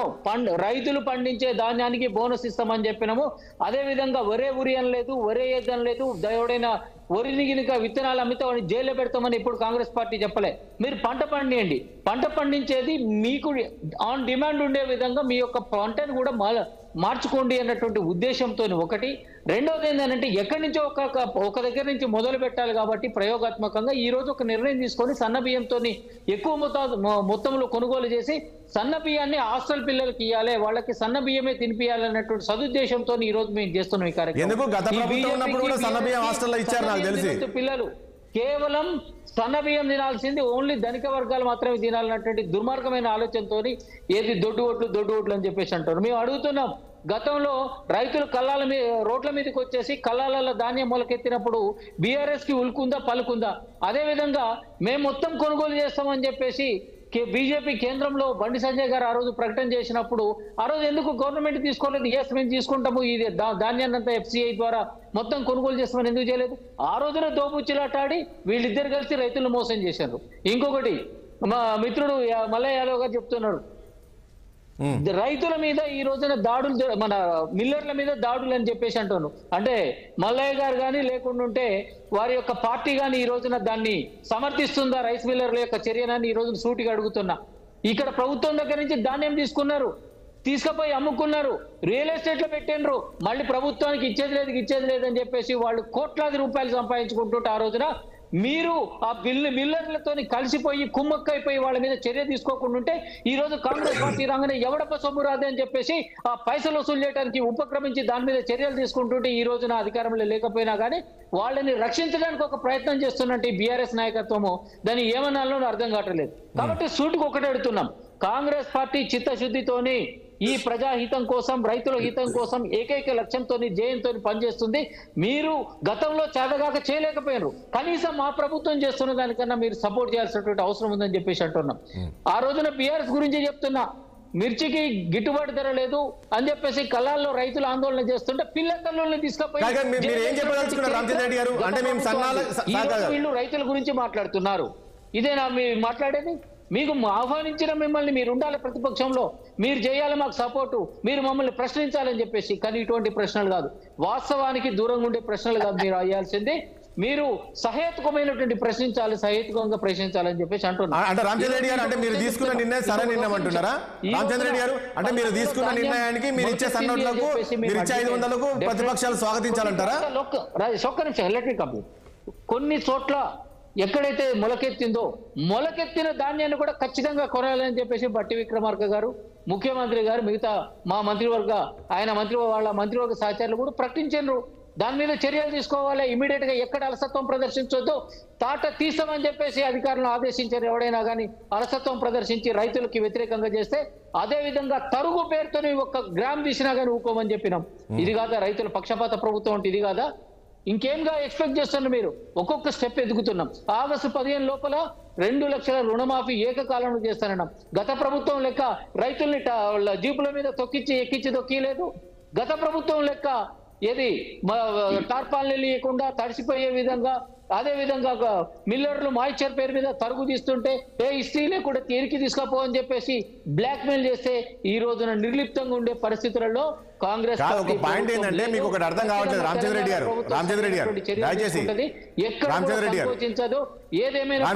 రైతులు పండించే ధాన్యానికి బోనస్ ఇస్తామని చెప్పినాము. అదే విధంగా ఒరే ఉరి అనలేదు, ఒరే ఏదనలేదు, ఎవడైనా ఒరిని గినక విత్తనాలు అమ్మితామని జైల్లో పెడతామని ఇప్పుడు కాంగ్రెస్ పార్టీ చెప్పలే. మీరు పంట పండియండి, పంట పండించేది మీకు ఆన్ డిమాండ్ ఉండే విధంగా మీ యొక్క పంటను కూడా మార్చుకోండి అన్నటువంటి ఉద్దేశంతో ఒకటి. రెండవది ఏంటంటే ఎక్కడి నుంచో ఒక దగ్గర నుంచి మొదలు పెట్టాలి కాబట్టి ప్రయోగాత్మకంగా ఈ రోజు ఒక నిర్ణయం తీసుకొని సన్న బియ్యంతో ఎక్కువ మొత్తంలో కొనుగోలు చేసి సన్న బియ్యాన్ని హాస్టల్ పిల్లలకి ఇవ్వాలి, వాళ్ళకి సన్న బియ్యమే తినిపియాలి అన్నటువంటి సదుద్దేశంతో ఈ రోజు మేము చేస్తున్నాం ఈ కార్యక్రమం. పిల్లలు కేవలం సన్న బియ్యం తినాల్సింది ఓన్లీ ధనిక వర్గాలు మాత్రమే తినాలన్నటువంటి దుర్మార్గమైన ఆలోచనతో ఏది దొడ్డు ఓట్లు అని చెప్పేసి అంటారు. మేము అడుగుతున్నాం, గతంలో రైతులు కళ్ళాల మీద రోడ్ల మీదకి వచ్చేసి కళ్ళాలలో ధాన్యం మొలకెత్తినప్పుడు బీఆర్ఎస్ కి ఉలుకుందా పలుకుందా? అదే విధంగా మేము మొత్తం కొనుగోలు చేస్తామని చెప్పేసి బీజేపీ కేంద్రంలో బండి సంజయ్ గారు ఆ రోజు ప్రకటన చేసినప్పుడు ఆ రోజు ఎందుకు గవర్నమెంట్ తీసుకోలేదు? ఎస్ మేము తీసుకుంటాము, ఇది ధాన్యాన్ని అంతా FCI ద్వారా మొత్తం కొనుగోలు చేస్తామని ఎందుకు చేయలేదు? ఆ రోజున దోపుచ్చిలాటాడి వీళ్ళిద్దరు కలిసి రైతులను మోసం చేశారు. ఇంకొకటి మా మిత్రుడు మల్లయ్య యాదవ్ గారు చెప్తున్నాడు, రైతుల మీద ఈ రోజున దాడులు, మన మిల్లర్ల మీద దాడులు అని చెప్పేసి అంటాను. అంటే మల్లయ్య గారు కానీ లేకుండా ఉంటే వారి యొక్క పార్టీ కానీ ఈ రోజున దాన్ని సమర్థిస్తుందా రైస్ మిల్లర్ల యొక్క చర్యనని ఈ రోజున సూటిగా అడుగుతున్నా. ఇక్కడ ప్రభుత్వం దగ్గర నుంచి ధాన్యం తీసుకుపోయి అమ్ముకున్నారు, రియల్ ఎస్టేట్ లో పెట్టిండ్రు, మళ్ళీ ప్రభుత్వానికి ఇచ్చేది లేదని చెప్పేసి వాళ్ళు కోట్లాది రూపాయలు సంపాదించుకుంటుంటే ఆ రోజున మీరు ఆ మిల్లర్లతో కలిసిపోయి కుమ్మక్కైపోయి వాళ్ళ మీద చర్య తీసుకోకుండా ఉంటే ఈ రోజు కాంగ్రెస్ పార్టీ రాగానే ఎవడప్ప సొమ్ము రాదే అని చెప్పేసి ఆ పైసలు వసూలు చేయడానికి ఉపక్రమించి దాని మీద చర్యలు తీసుకుంటుంటే ఈ రోజున అధికారంలో లేకపోయినా కానీ వాళ్ళని రక్షించడానికి ఒక ప్రయత్నం చేస్తున్నట్టు బీఆర్ఎస్ నాయకత్వము దాన్ని ఏమన్నాలో అర్థం కావట్లేదు. కాబట్టి సూటికి ఒకటి అడుగుతున్నాం, కాంగ్రెస్ పార్టీ చిత్తశుద్ధితోని ఈ ప్రజాహితం కోసం రైతుల హితం కోసం ఏకైక లక్ష్యంతో జయంతో పనిచేస్తుంది. మీరు గతంలో చేతగాక చేయలేకపోయారు, కనీసం మా ప్రభుత్వం చేస్తున్న దానికన్నా మీరు సపోర్ట్ చేయాల్సినటువంటి అవసరం ఉందని చెప్పేసి అంటున్నాం. ఆ రోజున బీఆర్ఎస్ గురించి చెప్తున్నా, మిర్చికి గిట్టుబాటు ధర లేదు అని చెప్పేసి కళ్ళాల్లో రైతులు ఆందోళన చేస్తుంటే పిల్ల తల్లుల్ని తీసుకుపోయి మీరు ఏం చెప్పదలుచుకున్నారు రామచంద్ర రెడ్డి గారు? అంటే మేము వీళ్ళు రైతుల గురించి మాట్లాడుతున్నారు. ఇదేనా మీరు మాట్లాడేది? మీకు ఆహ్వానించిన మిమ్మల్ని మీరు ఉండాలి ప్రతిపక్షంలో, మీరు చేయాలి మాకు సపోర్టు, మీరు మమ్మల్ని ప్రశ్నించాలని చెప్పేసి. కానీ ఇటువంటి ప్రశ్నలు కాదు, వాస్తవానికి దూరంగా ఉండే ప్రశ్నలు కాదు మీరు అయ్యాల్సిందే. మీరు సహేతుకమైనటువంటి ప్రశ్నించాలి, సహేతుకంగా ప్రశ్నించాలని చెప్పేసి అంటున్నారు. అంటే రామచంద్ర రెడ్డి గారు, అంటే మీరు తీసుకున్న నిర్ణయం సరైన నిర్ణయం అంటున్నారా రామచంద్ర రెడ్డి గారు? అంటే మీరు తీసుకున్న నిర్ణయానికి మీరు ఇచ్చే సన్నోట్లకు, మీరు ఇచ్చే 500లకు ప్రతిపక్షాలు స్వాగతించాలంటారా? ఒక్క నిమిషం, ఎలక్ట్రిక్ కంపెనీ కొన్ని చోట్ల ఎక్కడైతే మొలకెత్తిందో మొలకెత్తిన ధాన్యాన్ని కూడా ఖచ్చితంగా కొనాలని చెప్పేసి బట్టి విక్రమార్క గారు, ముఖ్యమంత్రి గారు, మిగతా మా మంత్రివర్గ వాళ్ళ మంత్రివర్గ సహచరులు కూడా ప్రకటించారు. దాని మీద చర్యలు తీసుకోవాలి. ఇమీడియట్ గా ఎక్కడ అలసత్వం ప్రదర్శించొద్దో తాట తీస్తామని చెప్పేసి అధికారులను ఆదేశించారు. ఎవడైనా కానీ అలసత్వం ప్రదర్శించి రైతులకి వ్యతిరేకంగా చేస్తే అదే విధంగా తరుగు పేరుతోని 1 గ్రామ్ తీసినా కానీ ఊకోమని చెప్పినాం. ఇది కాదా రైతుల పక్షపాత ప్రభుత్వం అంటే? ఇది కాదా? ఇంకేంగా ఎక్స్పెక్ట్ చేస్తున్నారు మీరు? ఒక్కొక్క స్టెప్ ఎదుగుతున్నాం. ఆగస్టు 15 లోపల 2 లక్షల రుణమాఫీ ఏకకాలంలో చేస్తానన్నాం. గత ప్రభుత్వం లెక్క రైతుల్ని జీపుల మీద ఎక్కించి దొక్కలేదు. గత ప్రభుత్వం లెక్క ఏది టార్పాల్ని లేకుండా తడిసిపోయే విధంగా, అదే విధంగా మిల్లర్లు మాయిశ్చర్ పేరు మీద తరుగు తీస్తుంటే ఇస్త్రీ లేకుండా తీరికి తీసుకపో అని చెప్పేసి బ్లాక్ మెయిల్ చేస్తే ఈ రోజున నిర్లిప్తంగా ఉండే పరిస్థితులలో కాంగ్రెస్ ఒక పాయింట్ ఏంటంటే, మీకు ఒకటి అర్థం కావట్లేదు రామచంద్ర రెడ్డి గారు, దయచేసి ఆలోచించదు. ఏదేమైనా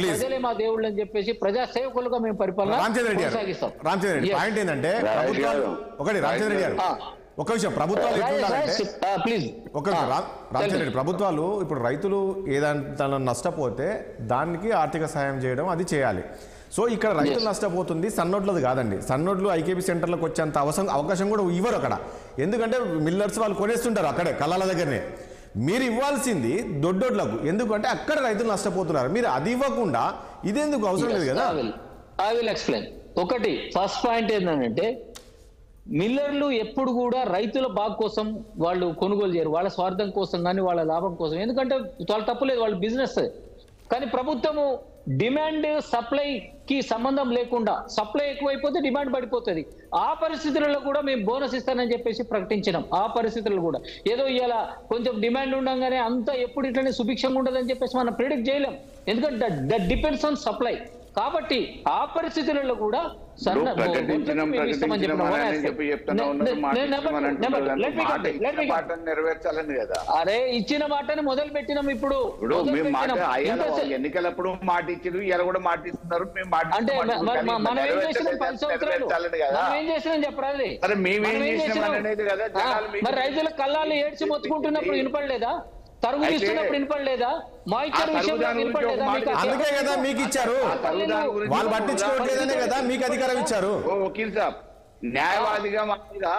ప్రజలే మా దేవుళ్ళు అని చెప్పేసి ప్రజా సేవకులుగా మేము పరిపాలన కొనసాగిస్తాం. రామచంద్ర రెడ్డి పాయింట్ ఏంటంటే, ఒకటి రామచంద్ర రెడ్డి గారు ఒక విషయం, ప్రభుత్వాలు రామచంద్ర రెడ్డి, ప్రభుత్వాలు ఇప్పుడు రైతులు ఏదంతా నష్టపోతే దానికి ఆర్థిక సాయం చేయడం అది చేయాలి. సో ఇక్కడ రైతులు నష్టపోతుంది సన్నోట్లది కాదండి. సన్నోట్లు ఐకేపీ సెంటర్లకు వచ్చేంత అవకాశం కూడా ఇవ్వరు అక్కడ. ఎందుకంటే మిల్లర్స్ వాళ్ళు కొనేస్తుంటారు అక్కడే కళ్ళాల దగ్గరనే. మీరు ఇవ్వాల్సింది దొడ్డోడ్లకు, ఎందుకంటే అక్కడ రైతులు నష్టపోతున్నారు. మీరు అది ఇవ్వకుండా ఇదేందుకు అవసరం లేదు కదా? I will explain. ఒకటి ఫస్ట్ పాయింట్ ఏంటంటే, మిల్లర్లు ఎప్పుడు కూడా రైతుల బాగు కోసం వాళ్ళు కొనుగోలు చేయరు, వాళ్ళ స్వార్థం కోసం కానీ వాళ్ళ లాభం కోసం. ఎందుకంటే వాళ్ళ తప్పులేదు, వాళ్ళ బిజినెస్. కానీ ప్రభుత్వము డిమాండ్ సప్లైకి సంబంధం లేకుండా, సప్లై ఎక్కువైపోతే డిమాండ్ పడిపోతుంది. ఆ పరిస్థితులలో కూడా మేము బోనస్ ఇస్తానని చెప్పేసి ప్రకటించినాం. ఆ పరిస్థితుల్లో కూడా ఏదో ఇలా కొంచెం డిమాండ్ ఉండగానే అంతా ఎప్పుడు ఇట్లనే సుభిక్షంగా ఉండదని చెప్పేసి మనం ప్రిడిక్ట్ చేయలేం. ఎందుకంటే దట్ డిపెండ్స్ ఆన్ సప్లై. కాబట్టి ఆ పరిస్థితులలో కూడా అరే ఇచ్చిన మాటని మొదలు పెట్టినాం. ఇప్పుడు ఎన్నికలప్పుడు మాట ఇచ్చారు, ఇలా కూడా మాట ఇస్తున్నారు. అంటే మనం ఏం చేసినాం 10 సంవత్సరాలు మనం ఏం చేసినాం చెప్పరాది? మరి రైతుల కళ్ళాలు ఏడ్చి మొత్తుకుంటున్నప్పుడు వినపడలేదా? తరుగు తీస్తున్నప్పుడు వినపడలేదా? మాయిశ్చర్ విషయంలో వినపడలేదా? అందుకే కదా మీకు ఇచ్చారు, వాళ్ళు పట్టించుకోవట్లేదనే కదా మీకు అధికారం ఇచ్చారు. వకీల్ సాబ్, న్యాయవాదిగా మామూలుగా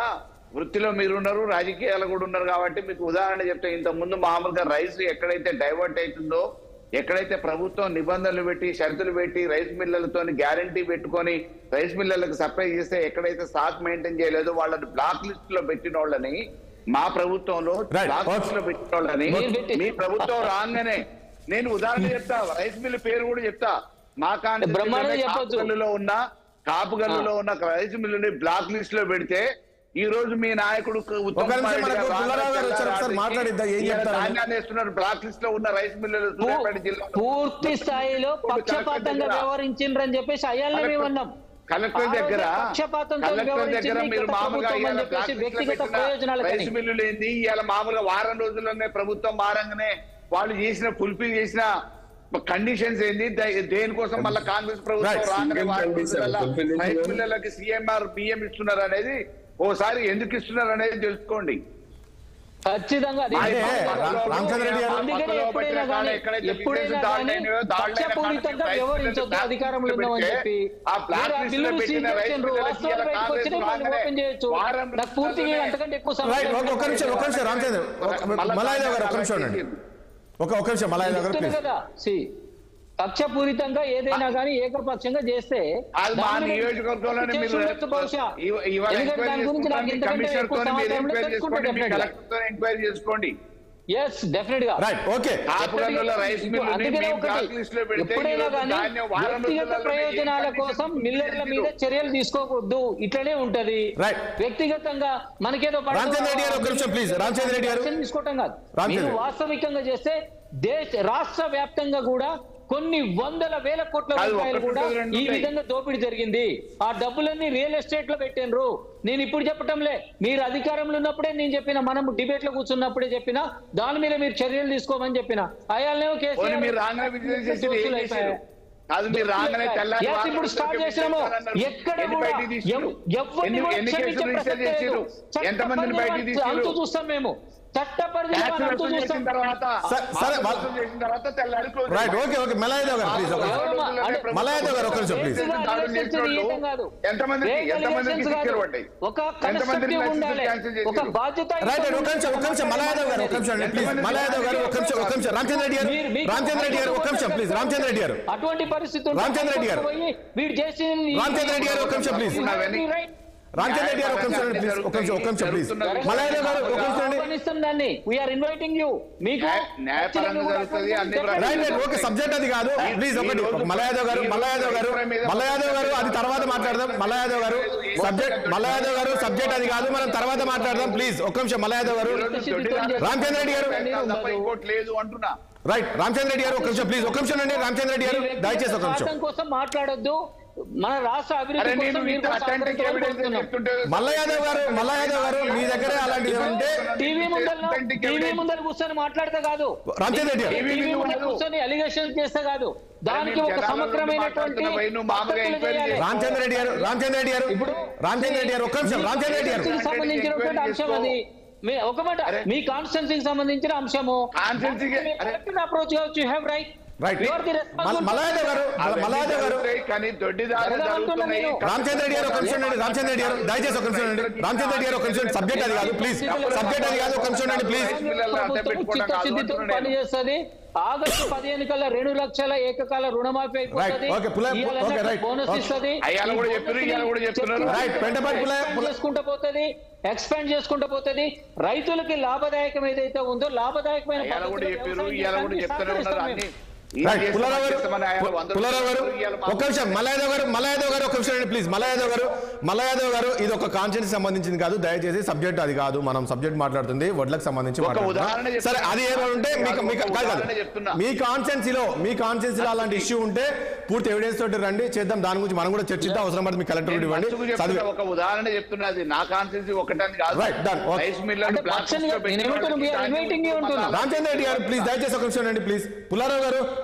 వృత్తిలో మీరున్నారు, రాజకీయాలు కూడా ఉన్నారు కాబట్టి మీకు ఉదాహరణ చెప్తే, ఇంత ముందు మామూలుగా రైస్ ఎక్కడైతే డైవర్ట్ అవుతుందో, ఎక్కడైతే ప్రభుత్వం నిబంధనలు పెట్టి షరతులు పెట్టి రైస్ మిల్లర్లతో గ్యారంటీ పెట్టుకొని రైస్ మిల్లర్లకు సప్లై చేస్తే ఎక్కడైతే స్టాక్ మెయింటైన్ చేయలేదో వాళ్ళని బ్లాక్ లిస్ట్ లో పెట్టిన వాళ్ళని, మా ప్రభుత్వంలో బ్లాక్ లిస్ట్ లో పెట్టిన వాళ్ళని మీ ప్రభుత్వం రాగానే, నేను ఉదాహరణ చెప్తా, రైస్ మిల్ పేరు కూడా చెప్తా, మా కాపుగల్లులో ఉన్న రైస్ మిల్లుని బ్లాక్ లిస్ట్ లో పెడితే ఈ రోజు మీ నాయకుడు ధాన్యాలు బ్లాక్ లిస్ట్ లో ఉన్న రైస్ మిల్లులు సూర్యాపేట జిల్లా పూర్తి స్థాయిలో పక్షపాతంగా వ్యవహరించిండ్రని చెప్పేసి అయ్యాలని మేము అన్నాం. కలెక్టర్ దగ్గర మీరు మామూలుగా రైస్ మిల్లులు ఏంది, ఇవాళ మామూలుగా వారం రోజుల్లోనే ప్రభుత్వం మారంగానే వాళ్ళు చేసిన ఫుల్ఫిల్ చేసిన కండిషన్స్ ఏంది, దేనికోసం మళ్ళీ కాంగ్రెస్ ప్రభుత్వం రాగానే రైస్ మిల్లర్లకి CMR బియ్యం ఇస్తున్నారు అనేది ఓసారి ఎందుకు ఇస్తున్నారు అనేది తెలుసుకోండి. ఖచ్చితంగా అధికారంలో ఉన్నామని చెప్పి పూర్తిగా అంతకంటే ఎక్కువ కదా. కక్షపూరితంగా ఏదైనా కానీ ఏకపక్షంగా చేస్తే దాని గురించి నాకు ఎంక్వైరీ చేసుకోండి. ఎస్ డెఫినెట్ గా రైట్ ఓకే కాపుగన్నుల రైస్ మిల్లుని అందుకనే మేము ఒకటి, బ్లాక్ లిస్ట్ లో పెడితే ఎప్పుడైనా ఈరోజు కానీ ధాన్యం వారం వ్యక్తిగత రోజులలో ప్రయోజనాల ఏ కోసం కండిషన్ మిల్లర్ల మీద చేసిండ్రు? చర్యలు తీసుకోకూడదు. ఇట్లనే ఉంటది. Right. వ్యక్తిగతంగా మనకేదో రామచంద్ర రెడ్డి గారు ఒక్క నిమిషం ప్లీజ్. రామచంద్ర రెడ్డి గారు తీసుకోవటం కాదు. రామచంద్ర మీరు రెడ్డి. వాస్తవికంగా చేస్తే రాష్ట్ర వ్యాప్తంగా కూడా కొన్ని వందల వేల కోట్ల అది రూపాయలు ఒక్కటి కూడా రెండు ఈ ఉంటాయి. విధంగా దోపిడీ జరిగింది. ఆ డబ్బులన్నీ రియల్ ఎస్టేట్ లో పెట్టినరు. నేను ఇప్పుడు చెప్పటంలే, మీరు అధికారంలో ఉన్నప్పుడే నేను చెప్పిన, మనం డిబేట్ లో కూర్చున్నప్పుడే చెప్పిన, దాని మీద మీరు చర్యలు తీసుకోమని చెప్పిన. అయ్యాలేమో పోనీ మీరు రాగానే విజిలెన్స్ చేసి ఏం చేశారు? కాదు, మీరు రాగానే తెల్లారి Yes, ఇప్పుడు స్టార్ట్ చేసినాము. ఎక్కడ కూడా ఎవరిని కూడా క్షమించే ప్రసక్తే లేదు. ఎంతమందిని బయటికి అంతు తీసిరు? చూస్తాం మేము. చట్ట పరిధిలో ట్యాక్స్ అంతు వసూలు చూస్తాం. చేసిన తర్వాత సరే, వసూలు చేసిన తర్వాత తెల్లారి క్లోజ్ రైట్ ఓకే ఓకే మలయాదేవ్ గారు ప్లీజ్ మలయాదేవ్ గారు ఒక్క నిమిషం ప్లీజ్. ఎంతమందికి శిక్షలు పడ్డాయి? ఒక కన్స్ట్రక్టివ్ ఉండాలి, ఒక బాధ్యత. రైట్ ఒక్క నిమిషం మలయాదేవ్ గారు ఒక్క నిమిషం ప్లీజ్. మలయాదేవ్ గారు ఒక్క నిమిషం రామచంద్ర రెడ్డి గారు ఒక్క నిమిషం ప్లీజ్. రామచంద్ర రెడ్డి గారు అటువంటి పరిస్థితి రామచంద్ర రెడ్డి గారు. వీడు చేసి రామచంద్ర రెడ్డి గారు ఒక్క నిమిషం ప్లీజ్. రామచంద్ర రెడ్డి గారు ఒక్క నిమిషం ప్లీజ్. ఒక్క నిమిషం ప్లీజ్. మలయాదేవ్ గారు ఒక్క నిమిషం అండి. ఆహ్వానిస్తాం దాన్ని. We are inviting you. మీకు న్యాయపరంగా జరుగుతుంది అన్ని రైట్ రైట్ ఓకే సబ్జెక్ట్ అది కాదు ప్లీజ్. ఒకటి మలయాదేవ్ గారు అది తర్వాత మాట్లాడదాం. మలయాదేవ్ గారు సబ్జెక్ట్ అది కాదు, మనం తర్వాత మాట్లాడదాం ప్లీజ్. ఒక్క నిమిషం మలయాదేవ్ గారు. రామచంద్ర రెడ్డి గారు ఇంకోటి లేదు అంటున్నా. రైట్ రామచంద్ర రెడ్డి గారు ఒక్క నిమిషం ప్లీజ్. ఒక్క నిమిషం అండి రామచంద్ర రెడ్డి గారు దయచేసి ఒక్క నిమిషం. స్వార్థం కోసం మాట్లాడొద్దు. మన రాష్ట్ర అభివృద్ధి కోసం మీరు కూడా అథెంటిక్ ఎవిడెన్స్ చెప్తుంటే మల్లయాదవ్ గారు మీ దగ్గరే అలాంటిది ఉంటే టీవీ ముందర కూర్చొని మాట్లాడితే కాదు, రామచంద్ర రెడ్డి గారు టీవీ ముందర కూర్చొని అలిగేషన్ చేస్తే కాదు, దానికి ఒక సమగ్రమైనటువంటి పద్ధతులు చేయాలి. రామచంద్ర రెడ్డి గారు ఒక్క నిమిషం. రామచంద్ర రెడ్డి గారు సంబంధించినటువంటి అంశం అది. ఒక మాట, మీ కాన్స్టిట్యున్సీకి సంబంధించిన అంశము. అప్రోచ్ కావచ్చు. You have right. రైట్ మలయాదవ్ గారు కానీ దొడ్డిదారులు జరుగుతున్నాయి. రామచంద్ర రెడ్డి గారు ఒక నిమిషం అండి. రామచంద్ర రెడ్డి గారు దయచేసి ఒక నిమిషం అండి. రామచంద్ర రెడ్డి గారు ఒక నిమిషం. సబ్జెక్ట్ అది కాదు ప్లీజ్. సబ్జెక్ట్ అది కాదు, ఒక నిమిషం అండి ప్లీజ్. చిత్తశుద్ధితో పనిచేస్తుంది. ఆగస్టు 15 కల్లా 2 లక్షల ఏకకాల రుణమాఫీ అయిపోతుంది. బోనస్ ఇస్తుంది. ఎక్స్పాండ్ చేసుకుంటూ పోతుంది. రైతులకి లాభదాయకం ఏదైతే ఉందో లాభదాయకమైన పుల్లారావు గారు ఒక నిమిషం. మలయాదవ్ గారు ఒక నిమిషం అండి ప్లీజ్. మలయాదవ్ గారు ఇది ఒక కాన్స్టిట్యూన్సీ సంబంధించింది కాదు, దయచేసి సబ్జెక్ట్ అది కాదు. మనం సబ్జెక్ట్ మాట్లాడుతుంది వడ్లకు సంబంధించి సరే. అది ఏమంటే మీ కాన్స్టిట్యూన్సీలో అలాంటి ఇష్యూ ఉంటే పూర్తి ఎవిడెన్స్ తోటి రండి, చేద్దాం. దాని గురించి మనం కూడా చర్చిద్దాం. అవసరం పడితే మీ కలెక్టర్ ఇవ్వండి. ఒక ఉదాహరణ చెప్తున్నది. నా కాన్స్టిట్యూన్సీ ఒకటని కాదు. రామచంద్ర రెడ్డి గారు ప్లీజ్ దయచేసి ఒక నిమిషం అండి ప్లీజ్.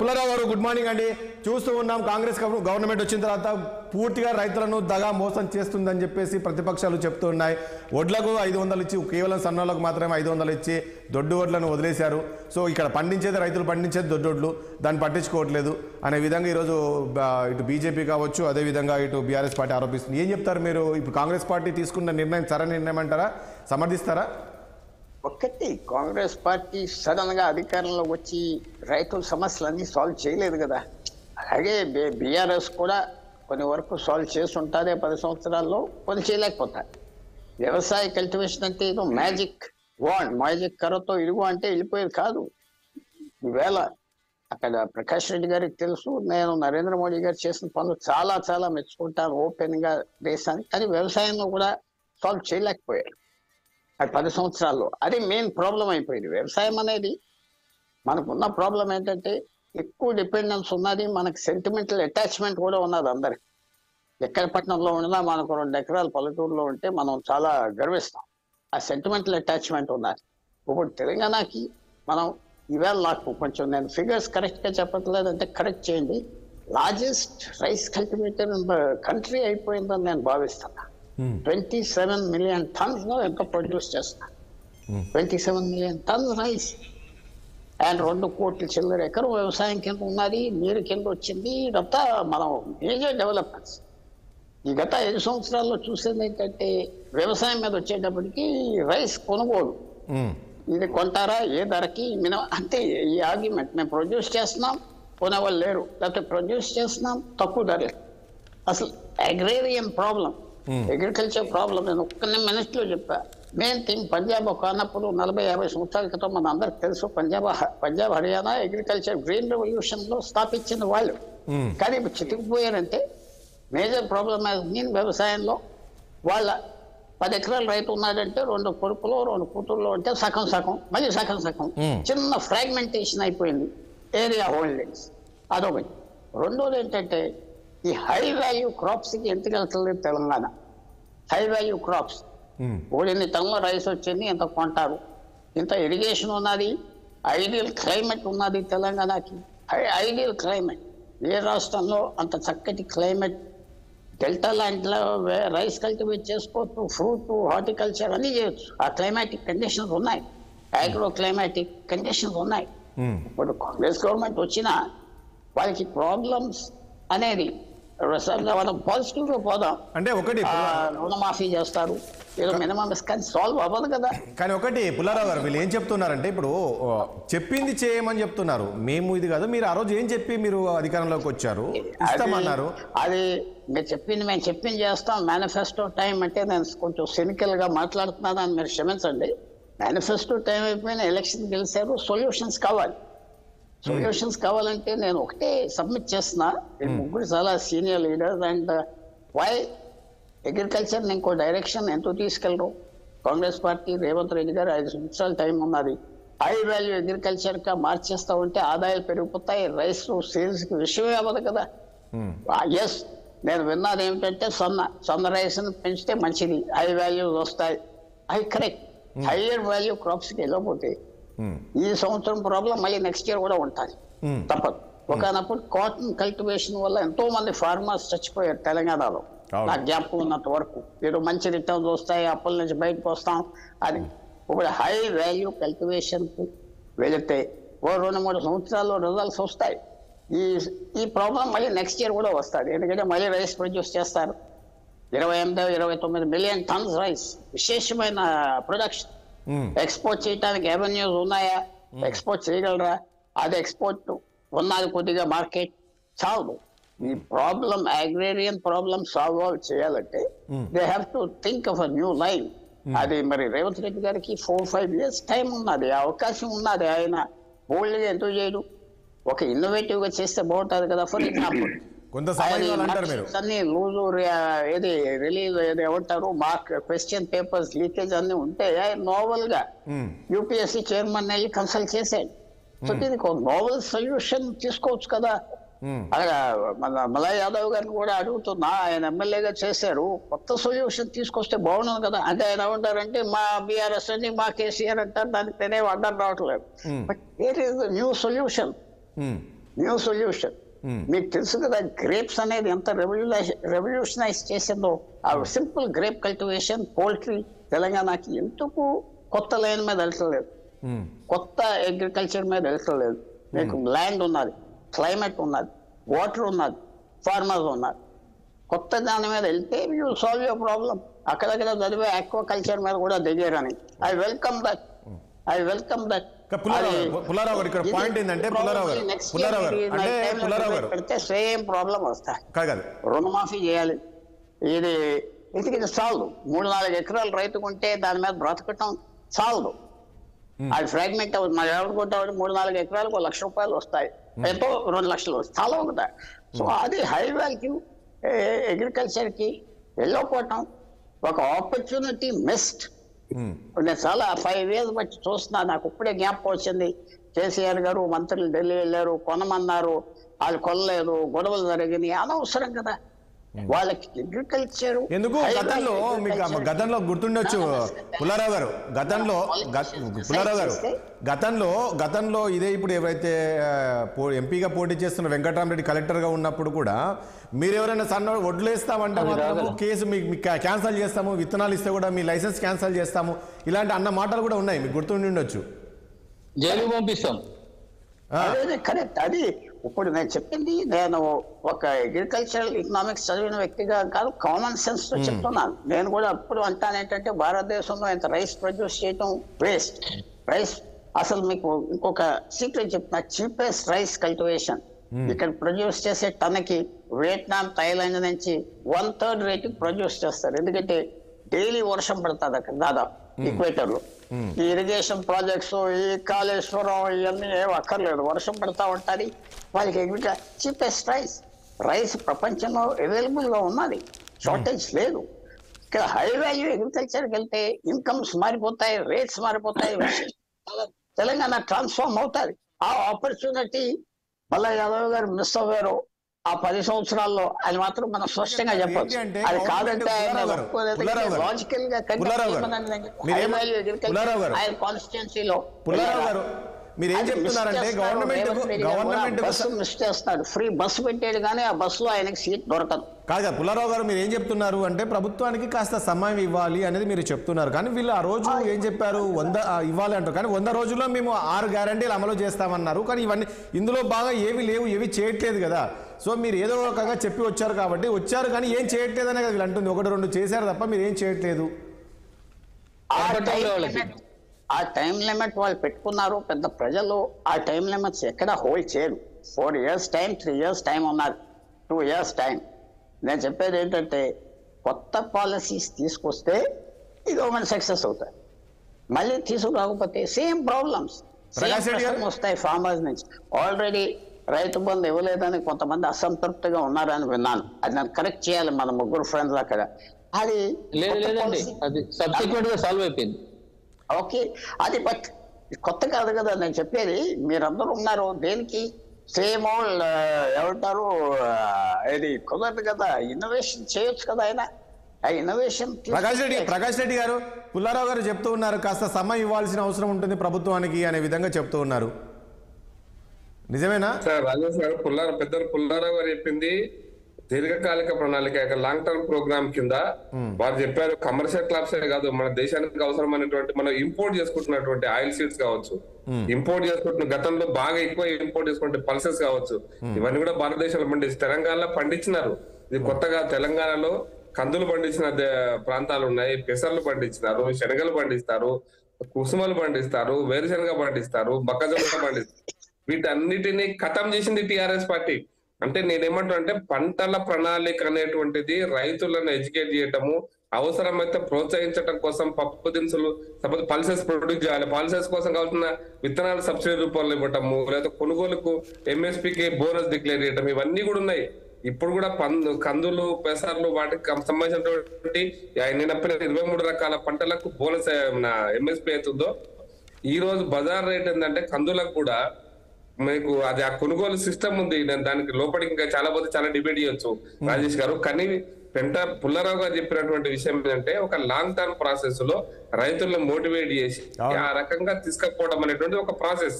పుల్లారావు గారు గుడ్ మార్నింగ్ అండి. చూస్తూ ఉన్నాం కాంగ్రెస్ గవర్నమెంట్ వచ్చిన తర్వాత పూర్తిగా రైతులను దగా మోసం చేస్తుందని చెప్పేసి ప్రతిపక్షాలు చెప్తూ ఉన్నాయి. వడ్లకు 500 ఇచ్చి కేవలం సన్నోళ్లకు మాత్రమే 500 ఇచ్చి దొడ్డు వడ్లను వదిలేశారు. సో ఇక్కడ పండించేది రైతులు పండించేది దొడ్డొడ్లు, దాన్ని పట్టించుకోవట్లేదు అనే విధంగా ఈరోజు ఇటు బీజేపీ కావచ్చు, అదేవిధంగా ఇటు బీఆర్ఎస్ పార్టీ ఆరోపిస్తుంది. ఏం చెప్తారు మీరు? ఇప్పుడు కాంగ్రెస్ పార్టీ తీసుకున్న నిర్ణయం సరైన నిర్ణయం అంటారా, సమర్థిస్తారా? ఒక్కటి, కాంగ్రెస్ పార్టీ సడన్ గా అధికారంలోకి వచ్చి రైతుల సమస్యలన్నీ సాల్వ్ చేయలేదు కదా. అలాగే బీఆర్ఎస్ కూడా కొన్ని వరకు సాల్వ్ చేసి ఉంటారే 10 సంవత్సరాల్లో, కొన్ని చేయలేకపోతారు. వ్యవసాయ కల్టివేషన్ అంటే ఏదో మ్యాజిక్ కర్రతో ఇరుగు అంటే వెళ్ళిపోయేది కాదు. ఈవేళ అక్కడ ప్రకాష్ రెడ్డి గారికి తెలుసు, నేను నరేంద్ర మోడీ గారు చేసిన పనులు చాలా చాలా మెచ్చుకుంటాను ఓపెన్ గా దేశానికి. కానీ వ్యవసాయంలో కూడా సాల్వ్ చేయలేకపోయారు 10 సంవత్సరాల్లో. అది మెయిన్ ప్రాబ్లం అయిపోయింది. వ్యవసాయం అనేది మనకున్న ప్రాబ్లం ఏంటంటే ఎక్కువ డిపెండెన్స్ ఉన్నది, మనకి సెంటిమెంటల్ అటాచ్మెంట్ కూడా ఉన్నది అందరికి. ఎక్కడ పట్టణంలో ఉన్నా మనకు 2 ఎకరాల పల్లెటూరులో ఉంటే మనం చాలా గర్విస్తాం. ఆ సెంటిమెంటల్ అటాచ్మెంట్ ఉన్నది. ఇప్పుడు తెలంగాణకి మనం ఈవేళ నాకు కొంచెం, నేను ఫిగర్స్ కరెక్ట్గా చెప్పట్లేదు అంటే కరెక్ట్ చేయండి, largest rice cultivator in the country అయిపోయిందని నేను భావిస్తున్నా. 27 మిలియన్ టన్స్ ఎంతో ప్రొడ్యూస్ చేస్తున్నారు. 27 మిలియన్ టన్స్ రైస్ అండ్ 2 కోట్ల చిల్లర ఎకరం వ్యవసాయం కింద ఉన్నది, నీరు కింద వచ్చింది. ఇదంతా మనం మేజర్ డెవలప్మెంట్స్. ఈ గత 5 సంవత్సరాల్లో చూసేది ఏంటంటే వ్యవసాయం మీద వచ్చేటప్పటికి రైస్ కొనుగోలు, ఇది కొంటారా ఏ ధరకి మినిమం అంతే. ఈ ఆర్గ్యుమెంట్, మేము ప్రొడ్యూస్ చేస్తున్నాం కొనేవాళ్ళు లేరు, లేకపోతే ప్రొడ్యూస్ చేస్తున్నాం తక్కువ ధరలు. అసలు అగ్రేరియం ప్రాబ్లం, అగ్రికల్చర్ ప్రాబ్లం నేను ఒక్క మినిట్లో చెప్పా. మెయిన్ థింగ్ పంజాబ్ ఒక అన్నప్పుడు 40-50 సంవత్సరాల క్రితం మన అందరికి తెలుసు, Punjab Haryana agriculture green revolution లో స్థాపించిన వాళ్ళు. కానీ ఇప్పుడు చితికిపోయారంటే మేజర్ ప్రాబ్లమ్ వ్యవసాయంలో వాళ్ళ 10 ఎకరాల రైతు ఉన్నాడంటే 2 కొడుకులు 2 కూతుర్లు అంటే సగం మళ్ళీ సగం చిన్న ఫ్రాగ్మెంటేషన్ అయిపోయింది ఏరియా హోల్డింగ్స్. అదొకటి. రెండోది ఏంటంటే ఈ హై వాల్యూ క్రాప్స్ కి ఎందుకు వెళ్తలేదు తెలంగాణ? హై వాల్యూ క్రాప్స్ ఓడిని టన్నుల రైస్ వచ్చింది, ఇంత కొంటారు, ఇంత ఇరిగేషన్ ఉన్నది, ఐడియల్ క్లైమేట్ ఉన్నది తెలంగాణకి. ఐడియల్ క్లైమేట్ ఏ రాష్ట్రంలో అంత చక్కటి క్లైమేట్? డెల్టా ల్యాండ్లో రైస్ కల్టివేట్ చేసుకోవచ్చు, ఫ్రూట్ హార్టికల్చర్ అన్ని చేయొచ్చు. ఆ క్లైమాటిక్ కండిషన్స్ ఉన్నాయి, అగ్రో క్లైమాటిక్ కండిషన్స్ ఉన్నాయి. ఇప్పుడు కాంగ్రెస్ గవర్నమెంట్ వచ్చినా వాళ్ళకి ప్రాబ్లమ్స్ అనేది మనం పాజిటివ్ గా పోదాం అంటే ఒకటి రుణమాఫీ చేస్తారు, ఏదో మినిమం కానీ సాల్వ్ అవ్వదు కదా. కానీ ఒకటి పుల్లారావు గారు వీళ్ళు ఏం చెప్తున్నారంటే ఇప్పుడు చెప్పింది చేయమని చెప్తున్నారు. మేము ఇది కాదు, మీరు ఆ రోజు ఏం చెప్పి మీరు అధికారంలోకి వచ్చారు ఇస్తామన్నారు. అది మేము చెప్పింది చేస్తాం. మేనిఫెస్టో టైం అంటే నేను కొంచెం సినికల్ గా మాట్లాడుతున్నాను అని మీరు క్షమించండి. మేనిఫెస్టో టైం అయిపోయిన ఎలక్షన్ గెలిచారు, సొల్యూషన్స్ కావాలి. సొల్యూషన్స్ కావాలంటే నేను ఒకటే సబ్మిట్ చేస్తున్నా. ముగ్గురు చాలా senior leaders and why agriculture ఇంకో డైరెక్షన్ ఎంతో తీసుకెళ్ళరు. కాంగ్రెస్ పార్టీ రేవంత్ రెడ్డి గారు 5 సంవత్సరాల టైం ఉన్నది. హై వాల్యూ అగ్రికల్చర్ గా మార్చేస్తా ఉంటే ఆదాయాలు పెరిగిపోతాయి, రైస్ సేల్స్ కి విషయమే అవ్వదు కదా. ఎస్, నేను విన్నది ఏమిటంటే సన్న రైస్ పెంచితే మంచిది, హై వాల్యూస్ వస్తాయి. అవి కరెక్ట్. హైయర్ వాల్యూ క్రాప్స్ కి వెళ్ళకపోతే ఈ సంవత్సరం ప్రాబ్లం మళ్ళీ నెక్స్ట్ ఇయర్ కూడా ఉంటుంది, తప్పదు. ఒకనప్పుడు కాటన్ కల్టివేషన్ వల్ల ఎంతో మంది ఫార్మర్స్ చచ్చిపోయారు తెలంగాణలో. నాకు జ్ఞాపకం ఉన్నంత వరకు ఏదో మంచి రిటర్న్స్ వస్తాయి, అప్పుల నుంచి బయటకు వస్తాం అది. ఇప్పుడు హై వాల్యూ కల్టివేషన్ కు వెళితే 2-3 సంవత్సరాల్లో రిజల్ట్స్ వస్తాయి. ఈ ప్రాబ్లం మళ్ళీ నెక్స్ట్ ఇయర్ కూడా వస్తుంది, ఎందుకంటే మళ్ళీ రైస్ ప్రొడ్యూస్ చేస్తారు. 28-29 మిలియన్ టన్స్ రైస్, విశేషమైన ప్రొడక్షన్. ఎక్స్పోర్ట్ చేయడానికి రెవెన్యూస్ ఉన్నాయా? ఎక్స్పోర్ట్ చేయగలరా? అది ఎక్స్పోర్ట్ ఉన్నది కొద్దిగా మార్కెట్ చాలు. ఈ ప్రాబ్లం అగ్రేరియన్ ప్రాబ్లం సాల్వ్ చేయాలంటే they have to think of a new line. అది మరి రేవంత్ రెడ్డి గారికి 4-5 years టైం ఉన్నది, అవకాశం ఉన్నది. ఆయన బోల్డ్గా ఎంతో చేయడు, ఒక ఇన్నోవేటివ్ గా చేస్తే బాగుంటుంది కదా. ఫర్ ఎగ్జాంపుల్ అన్ని లూజు ఏది రిలీజ్ ఏది ఏమంటారు మార్క్ క్వశ్చన్ పేపర్స్ లీకేజ్ అన్ని ఉంటే నోవెల్ గా యూపీఎస్సీ చైర్మన్ వెళ్ళి కన్సల్ట్ చేశాడు. సో దీనికి ఒక నోవెల్ సొల్యూషన్ తీసుకోవచ్చు కదా. అలాగా మన మలయ్ యాదవ్ గారిని కూడా అడుగుతున్నా, ఆయన ఎమ్మెల్యేగా చేశారు, కొత్త సొల్యూషన్ తీసుకొస్తే బాగుండదు కదా. అంటే ఆయన ఏమంటారంటే మా బీఆర్ఎస్ అని మా కేసీఆర్ అంటారు, దానికి నేనేం అడ్డం రావట్లేదు. But there is new solution. మీకు తెలుసు కదా గ్రేప్స్ అనేది ఎంత రెవల్యూషనైజ్ చేసిందో. ఆ సింపుల్ గ్రేప్ కల్టివేషన్ పోల్ట్రీ తెలంగాణకి ఎందుకు కొత్త లైన్ మీద వెళ్ళట్లేదు, కొత్త అగ్రికల్చర్ మీద వెళ్ళట్లేదు? మీకు ల్యాండ్ ఉన్నది, క్లైమేట్ ఉన్నది, వాటర్ ఉన్నది, ఫార్మర్స్ ఉన్నారు. కొత్త దాని మీద వెళ్తే యూ సాల్వ్ యువర్ ప్రాబ్లం. అక్కడక్కడ చదివే ఆక్వా కల్చర్ మీద కూడా దిగారని ఐ వెల్కమ్ దట్. పుల్లారావు గారు ఇక్కడ పాయింట్ ఏంటంటే పెడితే సేమ్ ప్రాబ్లం వస్తాయి. రుణమాఫీ చేయాలి, ఇది చాలదు. 3-4 ఎకరాలు రైతుకుంటే దాని మీద బ్రతకటం చాలదు. అది ఫ్రాగ్మెంట్ అవుతుంది. మరి ఎవరు కొంటామంటే 3-4 ఎకరాలకు 1 లక్ష రూపాయలు వస్తాయి, ఎంతో 2 లక్షలు వస్తాయి, చాలా ఒకట. సో అది హై వాల్యూ అగ్రికల్చర్ కి వెళ్ళకపోవటం ఒక ఆపర్చునిటీ మిస్డ్. నేను చాలా 5 years బట్టి చూస్తున్నా. నాకు ఇప్పుడే జ్ఞాపకం వచ్చింది, కేసీఆర్ గారు మంత్రులు ఢిల్లీ వెళ్ళారు, కొనమన్నారు, వాళ్ళు కొనలేదు, గొడవలు జరిగినాయి. అనవసరం కదా వాళ్ళకి అగ్రికల్చర్. ఎందుకు గతంలో గుర్తుండొచ్చు పుల్లారావు గారు, గతంలో ఇదే ఇప్పుడు ఎవరైతే ఎంపీగా పోటీ చేస్తున్న వెంకటరామరెడ్డి కలెక్టర్గా ఉన్నప్పుడు కూడా మీరు ఎవరైనా సన్న వడ్లు వేస్తామంటే మాత్రం కేసు మీకు క్యాన్సల్ చేస్తాము, విత్తనాలు ఇస్తే కూడా మీ లైసెన్స్ క్యాన్సల్ చేస్తాము, ఇలాంటి అన్న మాటలు కూడా ఉన్నాయి, మీకు గుర్తుండి ఉండొచ్చు. జైలు పంపిస్తాం. అదే కరెక్ట్. అది ఇప్పుడు నేను చెప్పింది, నేను ఒక అగ్రికల్చరల్ ఎకనామిక్స్ చదివిన వ్యక్తిగా కాదు, కామన్ సెన్స్ తో చెప్తున్నాను. నేను కూడా అప్పుడు అంటాను ఏంటంటే భారతదేశంలో ఇంత రైస్ ప్రొడ్యూస్ చేయడం వేస్ట్. రైస్ అసలు మీకు ఇంకొక సీక్రెట్ చెప్తున్నా, చీపెస్ట్ రైస్ కల్టివేషన్ ఇక్కడ ప్రొడ్యూస్ చేసే టన్నుకి వియట్నాం, థాయిలాండ్ నుంచి 1/3 రేటుకి ప్రొడ్యూస్ చేస్తారు. ఎందుకంటే డైలీ వర్షం పడుతుంది అక్కడ దాదాపు. ఈక్వేటర్ లో. ఈ ఇరిగేషన్ ప్రాజెక్ట్స్, ఈ కాళేశ్వరం ఇవన్నీ ఏం అక్కర్లేదు, వర్షం పడతా ఉంటుంది వాళ్ళకి. చీపెస్ట్ రైస్ ప్రపంచంలో అవైలబుల్ గా ఉన్నది, షార్టేజ్ లేదు. ఇక్కడ హై వాల్యూ అగ్రికల్చర్కి వెళ్తే ఇన్కమ్స్ మారిపోతాయి, రేట్స్ మారిపోతాయి, తెలంగాణ ట్రాన్స్ఫార్మ్ అవుతుంది. ఆ ఆపర్చునిటీ మళ్ళా యాదవ్ గారు మిస్ అవ్వారు ఆ 10 సంవత్సరాల్లో, అది మాత్రం మనం స్పష్టంగా చెప్పచ్చు. అది కాదంటే లాజికల్ గా ఆయన కాన్స్టిట్యున్సీలో మీరు ఏం చెప్తున్నారంటే గవర్నమెంట్ బస్సు మిస్ చేస్తాడు, ఫ్రీ బస్సు పెట్టాడు కానీ ఆ బస్సులో ఆయనకి సీట్ దొరకదు. కాదు పుల్లారావు గారు, మీరు ఏం చెప్తున్నారు అంటే ప్రభుత్వానికి కాస్త సమయం ఇవ్వాలి అనేది మీరు చెప్తున్నారు. కానీ వీళ్ళు ఆ రోజు ఏం చెప్పారు, 100 ఇవ్వాలి అంటారు. కానీ 100 రోజుల్లో మేము 6 గ్యారంటీలు అమలు చేస్తామన్నారు. కానీ ఇవన్నీ ఇందులో బాగా ఏవి లేవు, ఏవి చేయట్లేదు కదా. సో మీరు ఏదో ఒకగా చెప్పి వచ్చారు కాబట్టి వచ్చారు, కానీ ఏం చేయట్లేదు అనే కదా వీళ్ళు అంటుంది. 1-2 చేశారు తప్ప మీరు ఏం చేయట్లేదు. ఆ టైం లిమిట్ వాళ్ళు పెట్టుకున్నారు. పెద్ద ప్రజలు ఆ టైం లిమిట్స్ ఎక్కడ హోల్డ్ చేయరు. 4 years టైం, 3 years టైం ఉన్నారు, 2 years టైం. నేను చెప్పేది ఏంటంటే కొత్త పాలసీస్ తీసుకొస్తే ఈ గవర్నమెంట్ సక్సెస్ అవుతాయి. మళ్ళీ తీసుకురాకపోతే సేమ్ ప్రాబ్లమ్స్ వస్తాయి ఫార్మర్స్ నుంచి. ఆల్రెడీ రైతు బంధు ఇవ్వలేదని కొంతమంది అసంతృప్తిగా ఉన్నారని విన్నాను. అది నన్ను కరెక్ట్ చేయాలి మన ముగ్గురు ఫ్రెండ్స్ అక్కడ. అది సబ్సిక్వెంట్ గా సాల్వ్ అయిపోయింది. ఓకే, అది బట్ కొత్త కాదు కదా నేను చెప్పేది. మీరందరూ ఉన్నారు దేనికి, సేమ్ ఓల్డ్ ఏమంటారు, ఇది కుదరదు కదా. ఇన్నోవేషన్ చేయొచ్చు కదా ఆయన. ఆ ఇన్నోవేషన్ ప్రకాష్ రెడ్డి గారు, పుల్లారావు గారు చెప్తూ ఉన్నారు కాస్త సమయం ఇవ్వాల్సిన అవసరం ఉంటుంది ప్రభుత్వానికి అనే విధంగా చెప్తూ ఉన్నారు. నిజమేనా సార్? రాజేష్ గారు పెద్దలు పుల్లారావు గారు చెప్పింది దీర్ఘకాలిక ప్రణాళిక, లాంగ్ టర్మ్ ప్రోగ్రామ్ కింద వారు చెప్పారు. కమర్షియల్ క్లాబ్స్ కాదు, మన దేశానికి అవసరమైనటువంటి మనం ఇంపోర్ట్ చేసుకుంటున్నటువంటి ఆయిల్ సీడ్స్ కావచ్చు, ఇంపోర్ట్ చేసుకుంటున్న గతంలో బాగా ఎక్కువ ఇంపోర్ట్ చేసుకుంటే పల్సెస్ కావచ్చు, ఇవన్నీ కూడా భారతదేశంలో పండించి తెలంగాణలో పండించినారు. ఇది కొత్తగా తెలంగాణలో కందులు పండించిన ప్రాంతాలు ఉన్నాయి, పెసర్లు పండించినారు, శనగలు పండిస్తారు, కుసుమలు పండిస్తారు, వేరుశనగ పండిస్తారు, మొక్కజొన్న పండిస్తారు. వీటన్నిటిని ఖతం చేసింది టిఆర్ఎస్ పార్టీ. అంటే నేనేమంటా అంటే పంటల ప్రణాళిక అనేటువంటిది రైతులను ఎడ్యుకేట్ చేయటము, అవసరమైతే ప్రోత్సహించడం కోసం పప్పు దినుసులు సపోజ్ పల్సెస్ ప్రొడ్యూస్ చేయాలి, పల్సెస్ కోసం కావాల్సిన విత్తనాలు సబ్సిడీ రూపంలో ఇవ్వటము, లేదా కొనుగోలుకు ఎంఎస్పీకి బోనస్ డిక్లేర్ చేయటం, ఇవన్నీ కూడా ఉన్నాయి. ఇప్పుడు కూడా కందులు, పెసర్లు వాటికి సంబంధించినటువంటి నేను 23 రకాల పంటలకు బోనస్ ఎంఎస్పీ అవుతుందో, ఈ రోజు బజార్ రేట్ ఏంటంటే కందులకు కూడా మీకు అది ఆ కొనుగోలు సిస్టమ్ ఉంది. నేను దానికి లోపలికి ఇంకా చాలా డిబేట్ చేయొచ్చు రాజేష్ గారు. కానీ పుల్లారావు గారు చెప్పినటువంటి విషయం ఏంటంటే ఒక లాంగ్ టర్మ్ ప్రాసెస్ లో రైతులను మోటివేట్ చేసి ఆ రకంగా తీసుకపోవడం అనేటువంటి ఒక ప్రాసెస్.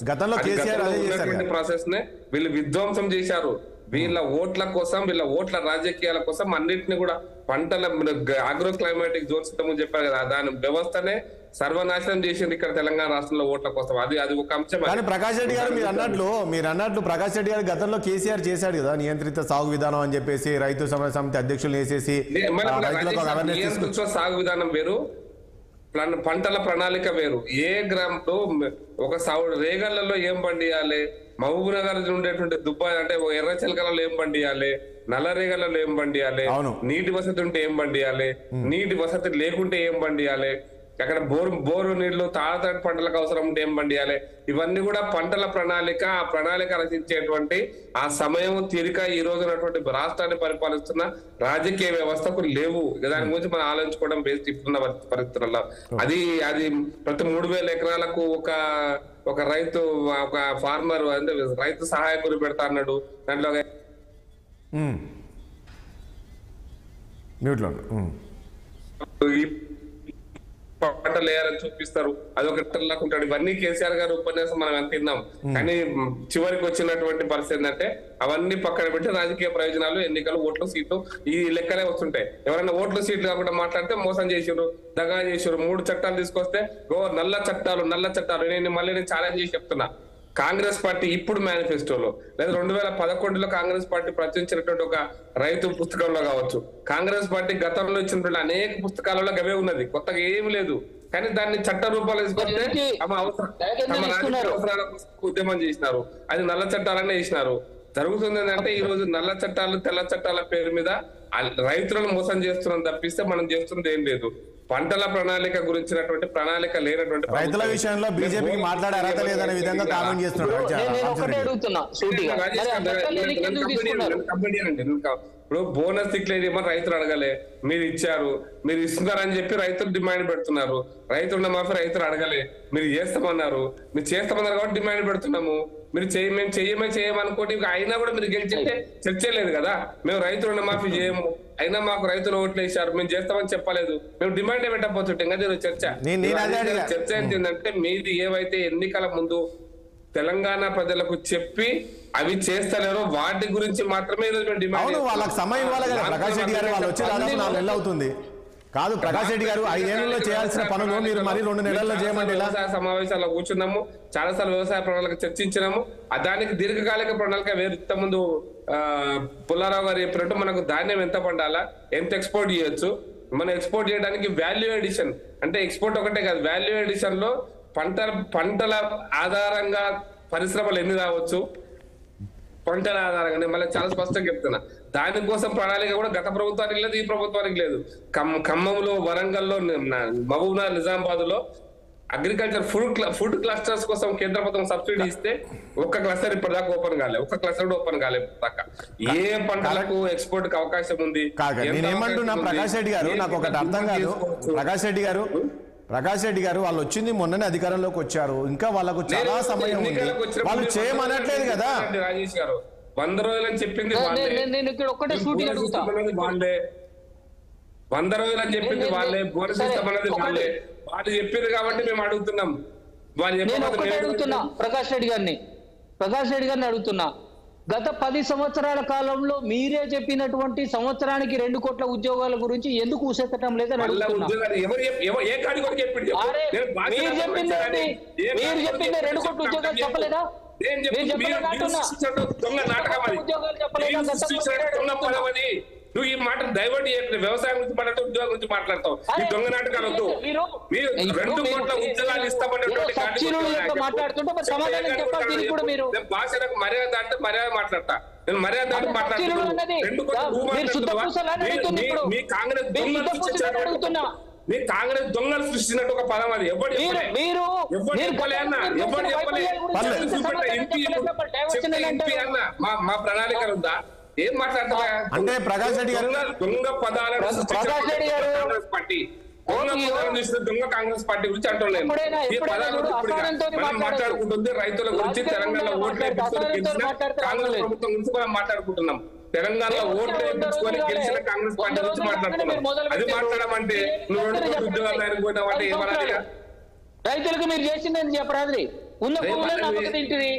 ఉన్నటువంటి ప్రాసెస్ నే వీళ్ళు విధ్వంసం చేశారు. వీళ్ళ ఓట్ల కోసం, వీళ్ళ ఓట్ల రాజకీయాల కోసం అన్నింటినీ కూడా పంటల ఆగ్రో క్లైమాటిక్ జోన్స్ చెప్పారు కదా, దాని వ్యవస్థనే సర్వనాశనం చేసింది ఇక్కడ తెలంగాణ రాష్ట్రంలో ఓట్ల కోసం. అది ఒక అంశం. కానీ ప్రకాష్ రెడ్డి గారు మీరు అన్నట్లు ప్రకాష్ రెడ్డి గారు గతంలో కేసీఆర్ చేశాడు కదా నియంత్రిత సాగు విధానం అని చెప్పేసి, రైతు సమన్వయ సమితి అధ్యక్షులు వేసేసి సాగు విధానం వేరు, పంటల ప్రణాళిక వేరు. ఏ గ్రామంలో ఒక రేగళ్లలో ఏం పండియాలి, మహబూబ్ నగర్ ఉండేటువంటి దుబ్బాయి అంటే ఎర్ర చిలకలలో ఏం పండియాలి, నల్ల రేగలలో ఏం పండియాలి, నీటి వసతి ఉంటే ఏం పండియాలి, నీటి వసతి లేకుంటే ఏం పండియాలి, అక్కడ బోరు నీళ్లు తాళతాటి పంటలకు అవసరం ఉంటే ఏం పండియాలి, ఇవన్నీ కూడా పంటల ప్రణాళిక. ఆ ప్రణాళిక రచించేటువంటి ఆ సమయం తీరిక ఈ రోజు ఉన్నటువంటి రాష్ట్రాన్ని పరిపాలిస్తున్న రాజకీయ వ్యవస్థకు లేవు. దాని గురించి మనం ఆలోచించుకోవడం బేస్ట్ ఇప్పుడున్న పరిస్థితులలో. అది ప్రతి 3000 ఎకరాలకు ఒక రైతు, ఒక ఫార్మర్ అంటే రైతు సహాయకులు పెడతా అన్నాడు. దాంట్లో పంటలు వేయాలని చూపిస్తారు, అదొక లాగా ఉంటాడు. ఇవన్నీ కేసీఆర్ గారు ఉపన్యాసం మనం ఎంత తిన్నాం. కానీ చివరికి వచ్చినటువంటి పరిస్థితి ఏంటంటే అవన్నీ పక్కన పెట్టి రాజకీయ ప్రయోజనాలు, ఎన్నికలు, ఓట్లు, సీట్లు ఈ లెక్కలే వస్తుంటాయి. ఎవరైనా ఓట్లు సీట్లు కాకుండా మాట్లాడితే మోసం చేసారు, దగా చేసారు. 3 చట్టాలు తీసుకొస్తే నల్ల చట్టాలు. నేను ఛాలెంజ్ చేసి చెప్తున్నా, కాంగ్రెస్ పార్టీ ఇప్పుడు మేనిఫెస్టోలో లేదా 2011లో కాంగ్రెస్ పార్టీ ప్రచురించినటువంటి ఒక రైతు పుస్తకంలో కావచ్చు, కాంగ్రెస్ పార్టీ గతంలో ఇచ్చినటువంటి అనేక పుస్తకాలలో గవే ఉన్నది, కొత్తగా ఏమి లేదు. కానీ దాన్ని చట్ట రూపాలు తీసుకొస్తే తమ అవసరాల ఉద్యమం చేసినారు. అది నల్ల చట్టాలనే చేసినారు. జరుగుతుంది ఏంటంటే ఈ రోజు నల్ల చట్టాలు, తెల్ల చట్టాల పేరు మీద రైతులను మోసం చేస్తున్నాం తప్పిస్తే మనం చేస్తున్నది ఏం లేదు. పంటల ప్రణాళిక గురించినటువంటి ప్రణాళిక లేనటువంటి రైతుల విషయంలో బీజేపీకి మాట్లాడే అర్హత లేదనే విధంగా కామెంట్ చేస్తున్నారు. నేను ఒకటే అడుగుతున్నా సూటిగా, మరి ఆ లెక్కలు ఎందుకు తీసుకున్నారు? ఇప్పుడు బోనస్ డిక్లేర్ చేయమని రైతులు అడగలే, మీరు ఇచ్చారు. మీరు ఇస్తున్నారని చెప్పి రైతులు డిమాండ్ పెడుతున్నారు. రైతు రుణమాఫీ రైతులు అడగలే, మీరు చేస్తామన్నారు. మీరు చేస్తామన్నారు కాబట్టి డిమాండ్ పెడుతున్నాము. మీరు మేము చేయమనుకోండి, అయినా కూడా మీరు గెలిచింటే చర్చ లేదు కదా. మేము రైతు రుణమాఫీ చేయము, అయినా మాకు రైతులు ఓట్లు వేశారు, మేము చేస్తామని చెప్పలేదు. మేము డిమాండ్ పెట్టకపోతుంటే ఇంకా చర్చ చర్చ ఏంటంటే, మీది ఏవైతే ఎన్నికల ముందు తెలంగాణ ప్రజలకు చెప్పి అవి చేస్తలేరో వాటి గురించి మాత్రమే డిమాండ్. వాళ్ళకి సమయం ఇవ్వాలి కదా. ప్రకాష్ రెడ్డి గారు వాళ్ళు వచ్చి దాదాపు 4 నెలలు అవుతుంది కాదు. ప్రకాష్ రెడ్డి గారు 5 ఏళ్లలో చేయాల్సిన పనులు మీరు మరి 2 నెలల్లో చేయమంటే వ్యవసాయ సమావేశాల్లో కూర్చున్నాము, చాలా సార్లు వ్యవసాయ ప్రణాళిక చర్చించినాము. దానికి దీర్ఘకాలిక ప్రణాళిక వేరు. ఇంతకుముందు పుల్లారావు గారు చెప్పినట్టు మనకు ధాన్యం ఎంత పండాలా, ఎంత ఎక్స్పోర్ట్ చేయొచ్చు, మనం ఎక్స్పోర్ట్ చేయడానికి వాల్యూ ఎడిషన్ అంటే ఎక్స్పోర్ట్ ఒకటే కాదు, వాల్యూ ఎడిషన్ లో పంటల ఆధారంగా పరిశ్రమలు ఎన్ని రావచ్చు, పంటల ఆధారంగా మళ్ళీ చాలా స్పష్టంగా చెప్తున్నా. దానికోసం ప్రణాళిక కూడా గత ప్రభుత్వానికి లేదు, ఈ ప్రభుత్వానికి లేదు. ఖమ్మంలో, వరంగల్లో, మహబూబ్నగర్, నిజామాబాద్ లో అగ్రికల్చర్ ఫుడ్ క్లస్టర్స్ కోసం కేంద్ర ప్రభుత్వం సబ్సిడీ ఇస్తే ఒక్క క్లస్టర్ ఇప్పటిదాకా ఓపెన్ కాలేదు, ఒక్క క్లస్టర్ కూడా ఓపెన్ కాలేదు దాకా. ఏ పంటలకు ఎక్స్పోర్ట్ కి అవకాశం ఉంది? నేనేమంటున్నా ప్రకాష్ రెడ్డి గారు, నాకు ఒకటి అర్థం కాదు. ప్రకాష్ రెడ్డి గారు వాళ్ళు వచ్చింది మొన్ననే అధికారంలోకి వచ్చారు, ఇంకా వాళ్ళకు చాలా సమయం ఉంది, వాళ్ళు చేయమనట్లేదు కదా. రాజేష్ గారు 100 రోజులని చెప్పింది వాళ్ళే, 100 రోజులని చెప్పింది వాళ్ళే, బోనస్ ఇస్తామన్నది వాళ్ళే. వాళ్ళు చెప్పింది కాబట్టి మేము అడుగుతున్నాం. అడుగుతున్నా ప్రకాష్ రెడ్డి గారిని అడుగుతున్నా, గత 10 సంవత్సరాల కాలంలో మీరే చెప్పినటువంటి సంవత్సరానికి 2 కోట్ల ఉద్యోగాల గురించి ఎందుకు ఊసెత్తడం లేదని అడుగుతున్నా. మీరు చెప్పింది 2 కోట్ల ఉద్యోగాలు చెప్పలేదా? నువ్వు ఈ మాట డైవర్ట్ చేయట్లేదు. వ్యవసాయం గురించి మాట్లాడుతూ ఉద్యోగం గురించి మాట్లాడతావు. ఈ దొంగ నాటకాలు వద్దు. మీరు 2 కోట్ల ఉద్యోగాలు ఇస్తామన్నటువంటి భాషలకు మర్యాద అంటే మర్యాద మాట్లాడతా. నేను మర్యాద దాటి మాట్లాడుతున్నాను. 2 కోట్ల మీ కాంగ్రెస్ మీ కాంగ్రెస్ దొంగలు సృష్టించినట్టు ఒక పదం అది. ఎవరు చెప్పలే అన్న, ఎవరు చెప్పలే. అన్న మా ప్రణాళిక ఉందా? ఏం మాట్లాడతా అంటే ప్రకాష్ రెడ్డి గారు దొంగ పదాలను కాంగ్రెస్ పార్టీ దొంగ కాంగ్రెస్ పార్టీ గురించి అంటున్నాను. ఈ పదాలు మనం మాట్లాడుకుంటుంది రైతుల గురించి, తెలంగాణలో ఓట్లు వేయించుకొని కాంగ్రెస్ ప్రభుత్వం గురించి మనం మాట్లాడుకుంటున్నాం. తెలంగాణలో ఓట్లు వేయించుకొని గెలిచిన కాంగ్రెస్ పార్టీ గురించి మాట్లాడుతున్నాం. అది మాట్లాడమంటే నువ్వు 2 కోట్ల ఉద్యోగాలు పోయినావంటే ఏమన్నా? రైతులకు మీరు చేసిందని చెప్పరాదు. ఉన్న భూములను అమ్మకతింటిరి,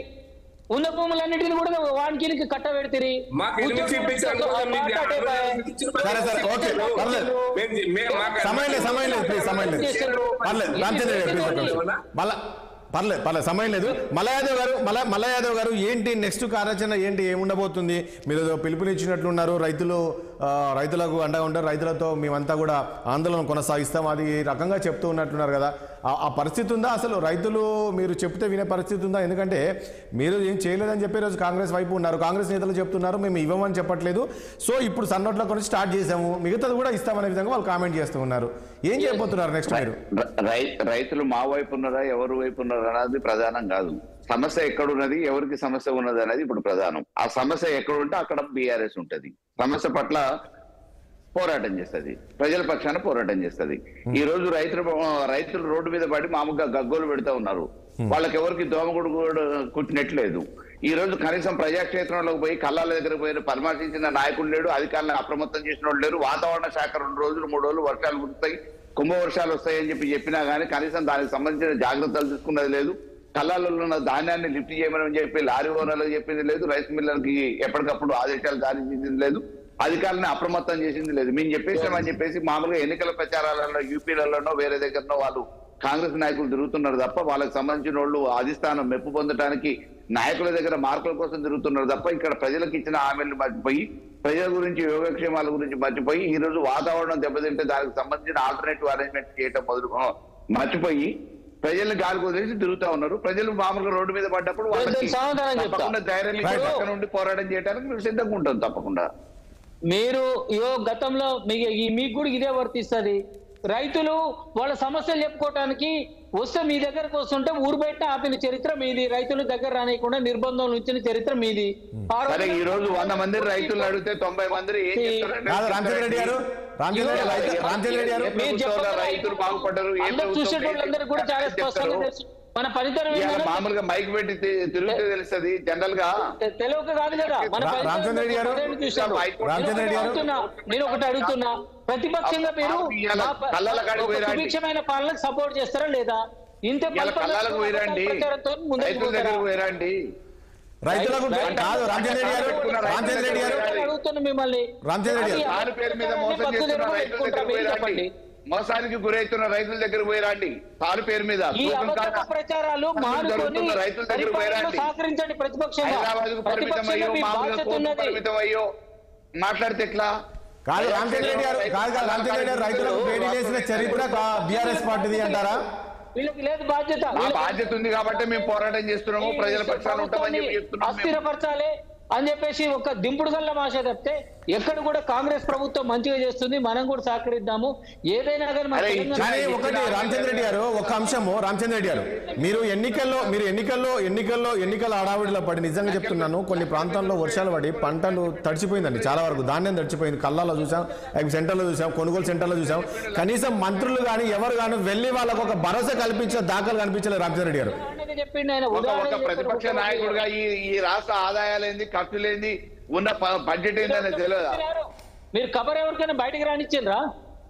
ఉన్న భూములన్నిటిని కూడా వానికి కట్టబెడితే పర్లేదు సమయం లేదు. మల్ల యాదవ్ గారు ఏంటి నెక్స్ట్ కార్యాచరణ ఏంటి, ఏముండబోతుంది? మీరు పిలుపునిచ్చినట్లున్నారు, రైతులకు అండగా ఉంటారు, రైతులతో మేమంతా కూడా ఆందోళన కొనసాగిస్తాం, అది రకంగా చెప్తూ ఉన్నట్లున్నారు కదా. ఆ పరిస్థితి ఉందా అసలు? రైతులు మీరు చెప్తే వినే పరిస్థితి ఉందా? ఎందుకంటే మీరు ఏం చేయలేదని చెప్పి రోజు కాంగ్రెస్ వైపు ఉన్నారు, కాంగ్రెస్ నేతలు చెప్తున్నారు మేము ఇవ్వమని చెప్పట్లేదు, సో ఇప్పుడు సన్నోట్ల కొన్ని స్టార్ట్ చేసాము, మిగతాది కూడా ఇస్తామనే విధంగా వాళ్ళు కామెంట్ చేస్తూ ఉన్నారు. ఏం చేయబోతున్నారు నెక్స్ట్? మీరు రైతులు మా వైపు ఉన్నారా ఎవరి వైపు ఉన్నారా అనేది ప్రధానం కాదు. సమస్య ఎక్కడున్నది, ఎవరికి సమస్య ఉన్నది అనేది ఇప్పుడు ప్రధానం. ఆ సమస్య ఎక్కడుంటే అక్కడ బీఆర్ఎస్ ఉంటది, సమస్య పట్ల పోరాటం చేస్తుంది, ప్రజల పక్షాన పోరాటం చేస్తుంది. ఈ రోజు రైతులు రోడ్డు మీద పడి మామూలుగా గగ్గోలు పెడతా ఉన్నారు, వాళ్ళకి ఎవరికి దోమగుడు కూడా కుట్టినట్లేదు. ఈ రోజు కనీసం ప్రజాక్షేత్రంలోకి పోయి కళ్ళాల దగ్గర పోయి పరామర్శించిన నాయకుడు లేడు, అధికారులను అప్రమత్తం చేసిన వాళ్ళు లేరు. వాతావరణ శాఖ 2 రోజులు 3 రోజులు వర్షాలు కురుస్తాయి, కుంభవర్షాలు వస్తాయని చెప్పినా కానీ కనీసం దానికి సంబంధించిన జాగ్రత్తలు తీసుకున్నది లేదు. కళ్ళాలలో ఉన్న ధాన్యాన్ని లిఫ్ట్ చేయమని చెప్పి లారీ ఓనర్లకు చెప్పింది లేదు, రైస్ మిల్లర్కి ఎప్పటికప్పుడు ఆదేశాలు జారీ చేసింది లేదు, అధికారులను అప్రమత్తం చేసింది లేదు. మేము చెప్పేసామని చెప్పేసి మామూలుగా ఎన్నికల ప్రచారాలలో యూపీలలోనో వేరే దగ్గరనో వాళ్ళు కాంగ్రెస్ నాయకులు తిరుగుతున్నారు తప్ప వాళ్ళకి సంబంధించిన వాళ్ళు అధిష్టానం మెప్పు పొందడానికి నాయకుల దగ్గర మార్కుల కోసం తిరుగుతున్నారు తప్ప ఇక్కడ ప్రజలకు ఇచ్చిన హామీలను మర్చిపోయి, ప్రజల గురించి యోగక్షేమాల గురించి మర్చిపోయి, ఈ రోజు వాతావరణం దెబ్బతింటే దానికి సంబంధించిన ఆల్టర్నేటివ్ అరేంజ్మెంట్ చేయడం మర్చిపోయి ప్రజల్ని గాలి కుదిరేసి తిరుగుతా ఉన్నారు. ప్రజలు మామూలుగా రోడ్డు మీద పడ్డప్పుడు వాళ్ళకి తప్పకుండా ధైర్యం పక్కన నుండి పోరాటం చేయడానికి మేము సిద్ధంగా ఉంటాం తప్పకుండా. మీరు గతంలో మీకు కూడా ఇదే వర్తిస్తుంది. రైతులు వాళ్ళ సమస్యలు చెప్పుకోవటానికి వస్తే మీ దగ్గరకు వస్తుంటే ఊరు బయట ఆపిన చరిత్ర మీది, రైతుల దగ్గర రానియకుండా నిర్బంధం ఉంచిన చరిత్ర మీది. సరే ఈ రోజు 100 మంది రైతులు అడిగితే 90 మంది ఏం చెప్తారంటే రైతులు బాగుపడ్డారు. చూసేటోళ్ళందరూ కూడా చాలా స్పష్టంగా తెలుసు మన పనితరం. మామూలుగా మైక్ పెట్టి తిరిగితే తెలుస్తుంది, జనరల్ గా తెలియక కాదు కదా. నేను ఒకటి అడుగుతున్నా, ప్రతిపక్షంగా మీరు సుభిక్షమైన పాలనకు సపోర్ట్ చేస్తారా లేదా? ఇంత కళ్ళకు పోయిరండి, రైతుల దగ్గరకు పోయిరండి. రైతులకు కాదు అడుగుతున్నా మిమ్మల్ని, దాని పేరు మీద మోసం చేస్తున్న రైతుల దగ్గరకు పోయిరండి, మోసానికి గురవుతున్న రైతుల దగ్గర పోయిరండి, తాను పేరు మీద ప్రచారాలు రైతుల దగ్గర పోయిరండి. సహకరించండి ప్రతిపక్షంగా. హైదరాబాద్ కు పరిమితమయ్యో మామూలుగా కోర్టు పరిమితమయ్యో మాట్లాడితే ఎట్లా? కాదు రామచంద్ర రెడ్డి గారు, రామచంద్ర రెడ్డి గారు, రైతులకు భేటీ చేసిన చర్య కూడా బీఆర్ఎస్ పార్టీది అంటారా? వీళ్ళకి లేదు బాధ్యత. బాధ్యత ఉంది కాబట్టి మేము పోరాటం చేస్తున్నాము, ప్రజల పక్షాన ఉంటామని చెప్పి చెప్తున్నాము. అస్థిరపరచాలి అని చెప్పేసి ఒక దింపుడు గల్ల భాష తప్పితే ఎక్కడ కూడా కాంగ్రెస్ ప్రభుత్వం మంచిగా చేస్తుంది, మనం కూడా సహకరిద్దాము. ఏదైనా కానీ ఒకటి రామచంద్ర రెడ్డి గారు, ఒక అంశము రామచంద్ర రెడ్డి గారు, మీరు ఎన్నికల హడావిడిలో పడి, నిజంగా చెప్తున్నాను, కొన్ని ప్రాంతాల్లో వర్షాలు పడి పంటలు తడిచిపోయిందండి, చాలా వరకు ధాన్యం తడిచిపోయింది. కళ్ళలో చూసాం, సెంటర్లో చూసాం, కొనుగోలు సెంటర్లో చూసాం. కనీసం మంత్రులు కానీ ఎవరు కానీ వెళ్ళి వాళ్ళకు ఒక భరోసా కల్పించిన దాఖలు కనిపించలేదు రామచంద్ర రెడ్డి గారు. ఒక ప్రతిపక్ష నాయకుడుగా ఈ రాష్ట్ర ఆదాయాలు ఏంది, ఖర్చులేంది, ఉన్న బడ్జెట్ ఏందని తెలియదా? మీరు కబర్ ఎవరికైనా బయటకు రానిచ్చిండ్రా?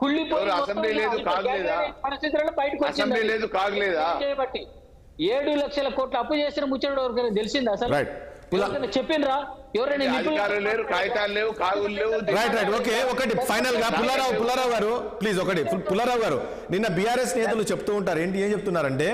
కుళ్ళిపోయి అసెంబ్లీ లేదు కాగలేదా? పరిస్థితుల్లో బయటకు అసెంబ్లీ లేదు కాగలేదా? 7 లక్షల కోట్ల అప్పు చేసిన ముచ్చట ఎవరికైనా తెలిసిందా అసలు? చెప్పిండ్రా? ఎవరైనా అధికారులు లేరు, కాగితాలు లేవు, కాగులు లేవు. Right okay. ఒకటి ఫైనల్ గా పుల్లారావు గారు ప్లీజ్, పుల్లారావు గారు, నిన్న బీఆర్ఎస్ నేతలు చెప్తూ ఉంటారు, ఏం చెప్తున్నారంటే,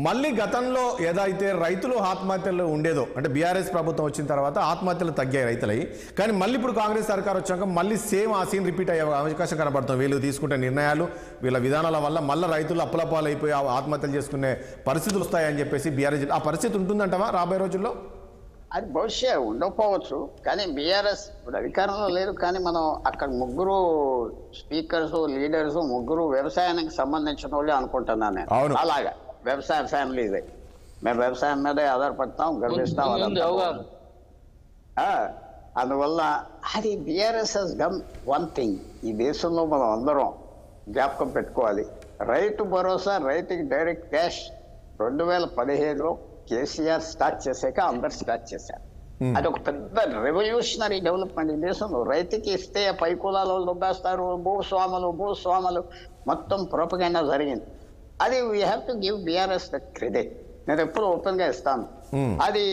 మళ్ళీ గతంలో ఏదైతే రైతులు ఆత్మహత్యలు ఉండేదో, అంటే బీఆర్ఎస్ ప్రభుత్వం వచ్చిన తర్వాత ఆత్మహత్యలు తగ్గాయి రైతులై, కానీ మళ్ళీ ఇప్పుడు కాంగ్రెస్ సర్కార్ వచ్చాక మళ్ళీ సేమ్ ఆ సీన్ రిపీట్ అయ్యే అవకాశం కనబడుతుంది. వీళ్ళు తీసుకుంటే నిర్ణయాలు, వీళ్ళ విధానాల వల్ల మళ్ళీ రైతులు అప్పులపాలైపోయి ఆత్మహత్యలు చేసుకునే పరిస్థితులు వస్తాయని చెప్పేసి బీఆర్ఎస్, ఆ పరిస్థితి ఉంటుందంటవా రాబోయే రోజుల్లో? అది బహుశా ఉండకపోవచ్చు, కానీ బీఆర్ఎస్ ఇప్పుడు అధికారంలో లేదు. కానీ మనం అక్కడ ముగ్గురు స్పీకర్స్, లీడర్స్ ముగ్గురు వ్యవసాయానికి సంబంధించిన వాళ్ళే అనుకుంటున్నాను నేను. అలాగా వ్యవసాయ ఫ్యామిలీ ఇదే, మేము వ్యవసాయం మీదే ఆధారపడతాం, గర్విస్తాం. అందువల్ల అది BRS has done one thing. ఈ దేశంలో మనం అందరం జ్ఞాపకం పెట్టుకోవాలి, రైతు భరోసా, రైతుకి డైరెక్ట్ క్యాష్ 2017లో కేసీఆర్ స్టార్ట్ చేశాక అందరు స్టార్ట్ చేశారు. అది ఒక పెద్ద రెవల్యూషనరీ డెవలప్మెంట్ ఈ దేశంలో. రైతుకి ఇస్తే పై కులాల వాళ్ళు దొబ్బేస్తారు, భూస్వాములు మొత్తం ప్రొపగండా జరిగింది. అది we have to give BRS the credit. నేను ఎప్పుడు ఓపెన్ గా ఇస్తాను, అది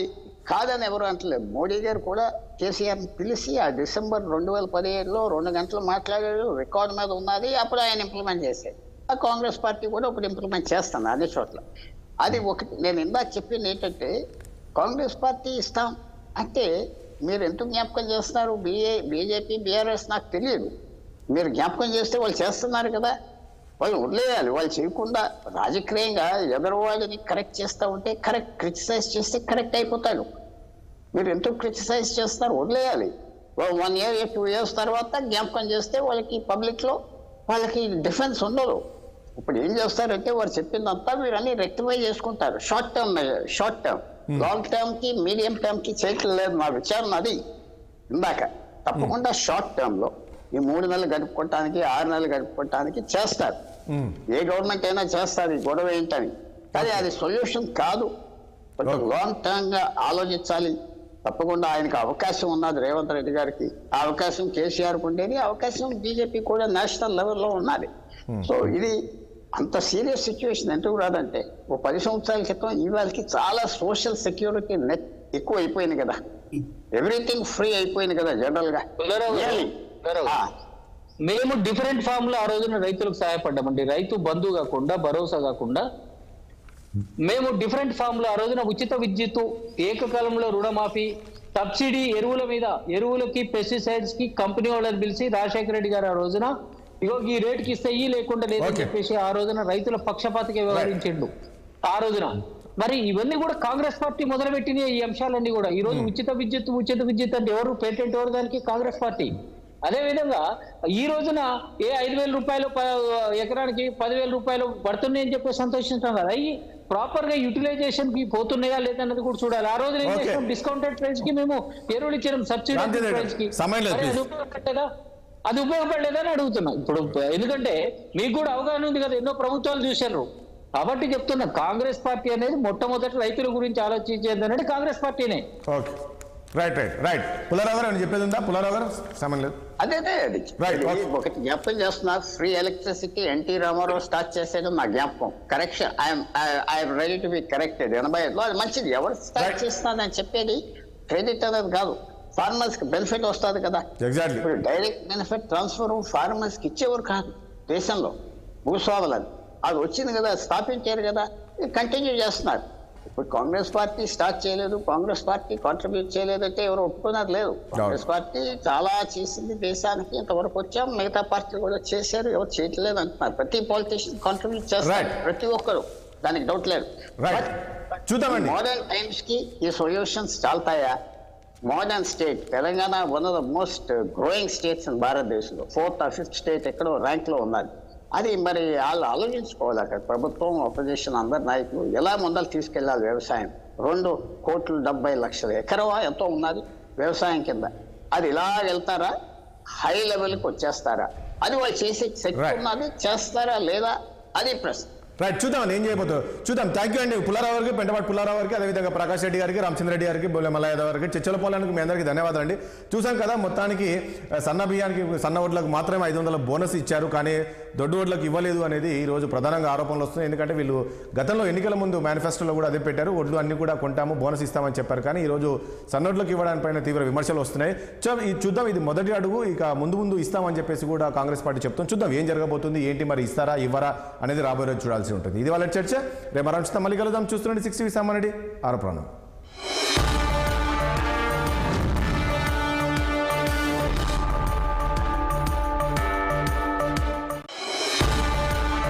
కాదని ఎవరు అంటలేదు. మోడీ గారు కూడా కేసీఆర్ని పిలిచి ఆ డిసెంబర్ 2017లో 2 గంటలు మాట్లాడారు, రికార్డు మీద ఉన్నది. అప్పుడు ఆయన ఇంప్లిమెంట్ చేశారు. ఆ కాంగ్రెస్ పార్టీ కూడా ఒకటి ఇంప్లిమెంట్ చేస్తాను అన్ని చోట్ల. అది ఒకటి నేను ఇందాక చెప్పింది ఏంటంటే, కాంగ్రెస్ పార్టీ ఇస్తాం అంటే మీరు ఎందుకు జ్ఞాపకం చేస్తున్నారు? బీజేపీ, బీఆర్ఎస్ నాకు తెలియదు. మీరు జ్ఞాపకం చేస్తే వాళ్ళు చేస్తున్నారు కదా, వాళ్ళు వదిలేయాలి. వాళ్ళు చేయకుండా రాజకీయంగా ఎదురువాడిని కరెక్ట్ చేస్తూ ఉంటే, క్రిటిసైజ్ చేస్తే కరెక్ట్ అయిపోతాడు. మీరు ఎందుకు క్రిటిసైజ్ చేస్తారు? వదిలేయాలి. 1 year 2 years తర్వాత జ్ఞాపకం చేస్తే వాళ్ళకి పబ్లిక్లో వాళ్ళకి డిఫెన్స్ ఉండదు. ఇప్పుడు ఏం చేస్తారంటే వారు చెప్పిందంతా వీరన్నీ రెక్టిఫై చేసుకుంటారు. షార్ట్ టర్మ్, లాంగ్ టర్మ్ కి, మీడియం టర్మ్ కి చేయట్లేదు. నా విచారణ అది. ఇందాక తప్పకుండా షార్ట్ టర్మ్ లో ఈ 3 నెలలు గడుపుకోవటానికి, 6 నెలలు గడుపుకోవటానికి చేస్తారు. ఏ గవర్నమెంట్ అయినా చేస్తారు ఈ గొడవ ఏంటని. కానీ అది సొల్యూషన్ కాదు. లాంగ్ టర్మ్ గా ఆలోచించాలి. తప్పకుండా ఆయనకు అవకాశం ఉన్నది రేవంత్ రెడ్డి గారికి. ఆ అవకాశం కేసీఆర్కి ఉండేది, అవకాశం బీజేపీ కూడా నేషనల్ లెవెల్లో ఉన్నది. సో ఇది అంత సీరియస్ సిచ్యువేషన్ ఎందుకు రాదంటే, 10 సంవత్సరాల క్రితం ఇవాళకి చాలా సోషల్ సెక్యూరిటీ నెట్ ఎక్కువ అయిపోయింది కదా, ఎవ్రీథింగ్ ఫ్రీ అయిపోయింది కదా జనరల్ గా. మేము డిఫరెంట్ ఫామ్ లో ఆ రోజున రైతులకు సహాయపడ్డామండి. రైతు బంధు కాకుండా, భరోసా కాకుండా మేము డిఫరెంట్ ఫామ్ లో ఆ రోజున ఉచిత విద్యుత్తు, ఏకకాలంలో రుణమాఫీ, సబ్సిడీ ఎరువుల మీద, ఎరువులకి, పెస్టిసైడ్స్ కి కంపెనీ వాళ్ళని పిలిచి రాజశేఖర రెడ్డి గారు ఆ రోజున ఇగో ఈ రేటుకి ఇస్తే ఈ లేకుండా లేదని చెప్పేసి ఆ రోజున రైతుల పక్షపాతిగా వ్యవహరించిండు ఆ రోజున. మరి ఇవన్నీ కూడా కాంగ్రెస్ పార్టీ మొదలుపెట్టిన ఈ అంశాలన్నీ కూడా. ఈ రోజు ఉచిత విద్యుత్ అంటే ఎవరు పేటెంట్ ఎవరు దానికి? కాంగ్రెస్ పార్టీ. అదేవిధంగా ఈ రోజున 5,000 రూపాయలు ఎకరానికి 10,000 రూపాయలు పడుతున్నాయని చెప్పి సంతోషించాం కదా, అవి ప్రాపర్ గా యూటిలైజేషన్ కి పోతున్నాయా లేదన్నది కూడా చూడాలి. ఆ రోజు ఏం చేస్తాం, డిస్కౌంటెడ్ ప్రైస్ కి మేము ఎరువులు ఇచ్చాం, సబ్సిడీ ప్రైస్ కి. అది ఉపయోగపడలేదా అని అడుగుతున్నా ఇప్పుడు. ఎందుకంటే మీకు కూడా అవగాహన ఉంది కదా, ఎన్నో ప్రభుత్వాలు చూశారు కాబట్టి చెప్తున్నా. కాంగ్రెస్ పార్టీ అనేది మొట్టమొదటి రైతుల గురించి ఆలోచించేది అనేది కాంగ్రెస్ పార్టీనే. Okay, right. పుల్లారావు గారు అని చెప్పేది ఉందా? పుల్లారావు గారు సమయం లేదు. అదే ఒకటి జ్ఞాపకం చేస్తున్నారు, free electricity NT Rama Rao start చేసేది నా జ్ఞాపకం. Correction, I'm ready to be corrected. 85లో అది మంచిది. ఎవరు స్టార్ట్ చేస్తున్నారని చెప్పేది క్రెడిట్ అనేది కాదు, ఫార్మర్స్ కి బెనిఫిట్ వస్తుంది కదా. ఇప్పుడు డైరెక్ట్ బెనిఫిట్ ట్రాన్స్ఫర్ ఫార్మర్స్ కి ఇచ్చేవారు కాదు దేశంలో, భూస్వాములని. అది వచ్చింది కదా, స్థాపించారు కదా, కంటిన్యూ చేస్తున్నారు. ఇప్పుడు కాంగ్రెస్ పార్టీ స్టార్ట్ చేయలేదు, కాంగ్రెస్ పార్టీ కాంట్రిబ్యూట్ చేయలేదంటే ఎవరు ఒప్పుకున్నది లేదు. కాంగ్రెస్ పార్టీ చాలా చేసింది దేశానికి, ఇంతవరకు వచ్చాం. మిగతా పార్టీలు కూడా చేశారు, ఎవరు చేయట్లేదు అంటున్నారు. ప్రతి పాలిటిషియన్ కాంట్రిబ్యూట్ చేస్తారు, ప్రతి ఒక్కరు, దానికి డౌట్ లేదు. మోడర్న్ టైమ్స్ కి ఈ సొల్యూషన్స్ చాలుతాయా? Modern state Telangana one of the most growing states in భారతదేశంలో, 4th or 5th స్టేట్ ఎక్కడో ర్యాంక్ లో ఉన్నది. అది మరి వాళ్ళు ఆలోచించుకోవాలి. అక్కడ ప్రభుత్వం, అపోజిషన్, అందరు నాయకులు ఎలా ముందలు తీసుకెళ్లాలి. వ్యవసాయం 2,70,00,000 ఎకరం ఎంతో ఉన్నది వ్యవసాయం కింద. అది ఇలా వెళ్తారా, హై లెవెల్కి వచ్చేస్తారా, అది వాళ్ళు చేసే శక్తి ఉన్నది, చేస్తారా లేదా, అది ప్రశ్న. రైట్, చూద్దాం ఏం చేయబోతుందో చూద్దాం. థ్యాంక్ యూ అండి పుల్లారావు గారికి, పెంటపాటి పుల్లారావు గారికి, అదేవిధంగా ప్రకాష్ రెడ్డి గారికి, రామచంద్ర రెడ్డి గారికి, బోలే మల్ల యాదవ్ గారికి, చర్చల పోలానికి మీ అందరికీ ధన్యవాదాలు అండి. చూసాం కదా, మొత్తానికి సన్న బియ్యానికి, సన్న వడ్లకు మాత్రమే 500 బోనస్ ఇచ్చారు, కానీ దొడ్డు వడ్లకు ఇవ్వలేదు అనేది ఈరోజు ప్రధానంగా ఆరోపణలు వస్తున్నాయి. ఎందుకంటే వీళ్ళు గతంలో ఎన్నికల ముందు మేనిఫెస్టోలో కూడా అదే పెట్టారు, వడ్లు అన్ని కూడా కొంటాము, బోనస్ ఇస్తామని చెప్పారు. కానీ ఈరోజు సన్నొడ్లకు ఇవ్వడానిపైన తీవ్ర విమర్శలు వస్తున్నాయి. చూద్దాం, ఇది మొదటి అడుగు, ఇక ముందు ఇస్తామని చెప్పేసి కూడా కాంగ్రెస్ పార్టీ చెప్తుంది. చూద్దాం ఏం జరగబోతుంది, ఏంటి మరి ఇస్తారా ఇవ్వరా అనేది రాబోయే రోజు చూడాల్సి ఉంటుంది. ఇది వాళ్ళ చర్చ. రేపు మళ్ళీ కలుద్దాం. చూస్తుండండి 60 విశామరెడ్డి ఆరోపణ.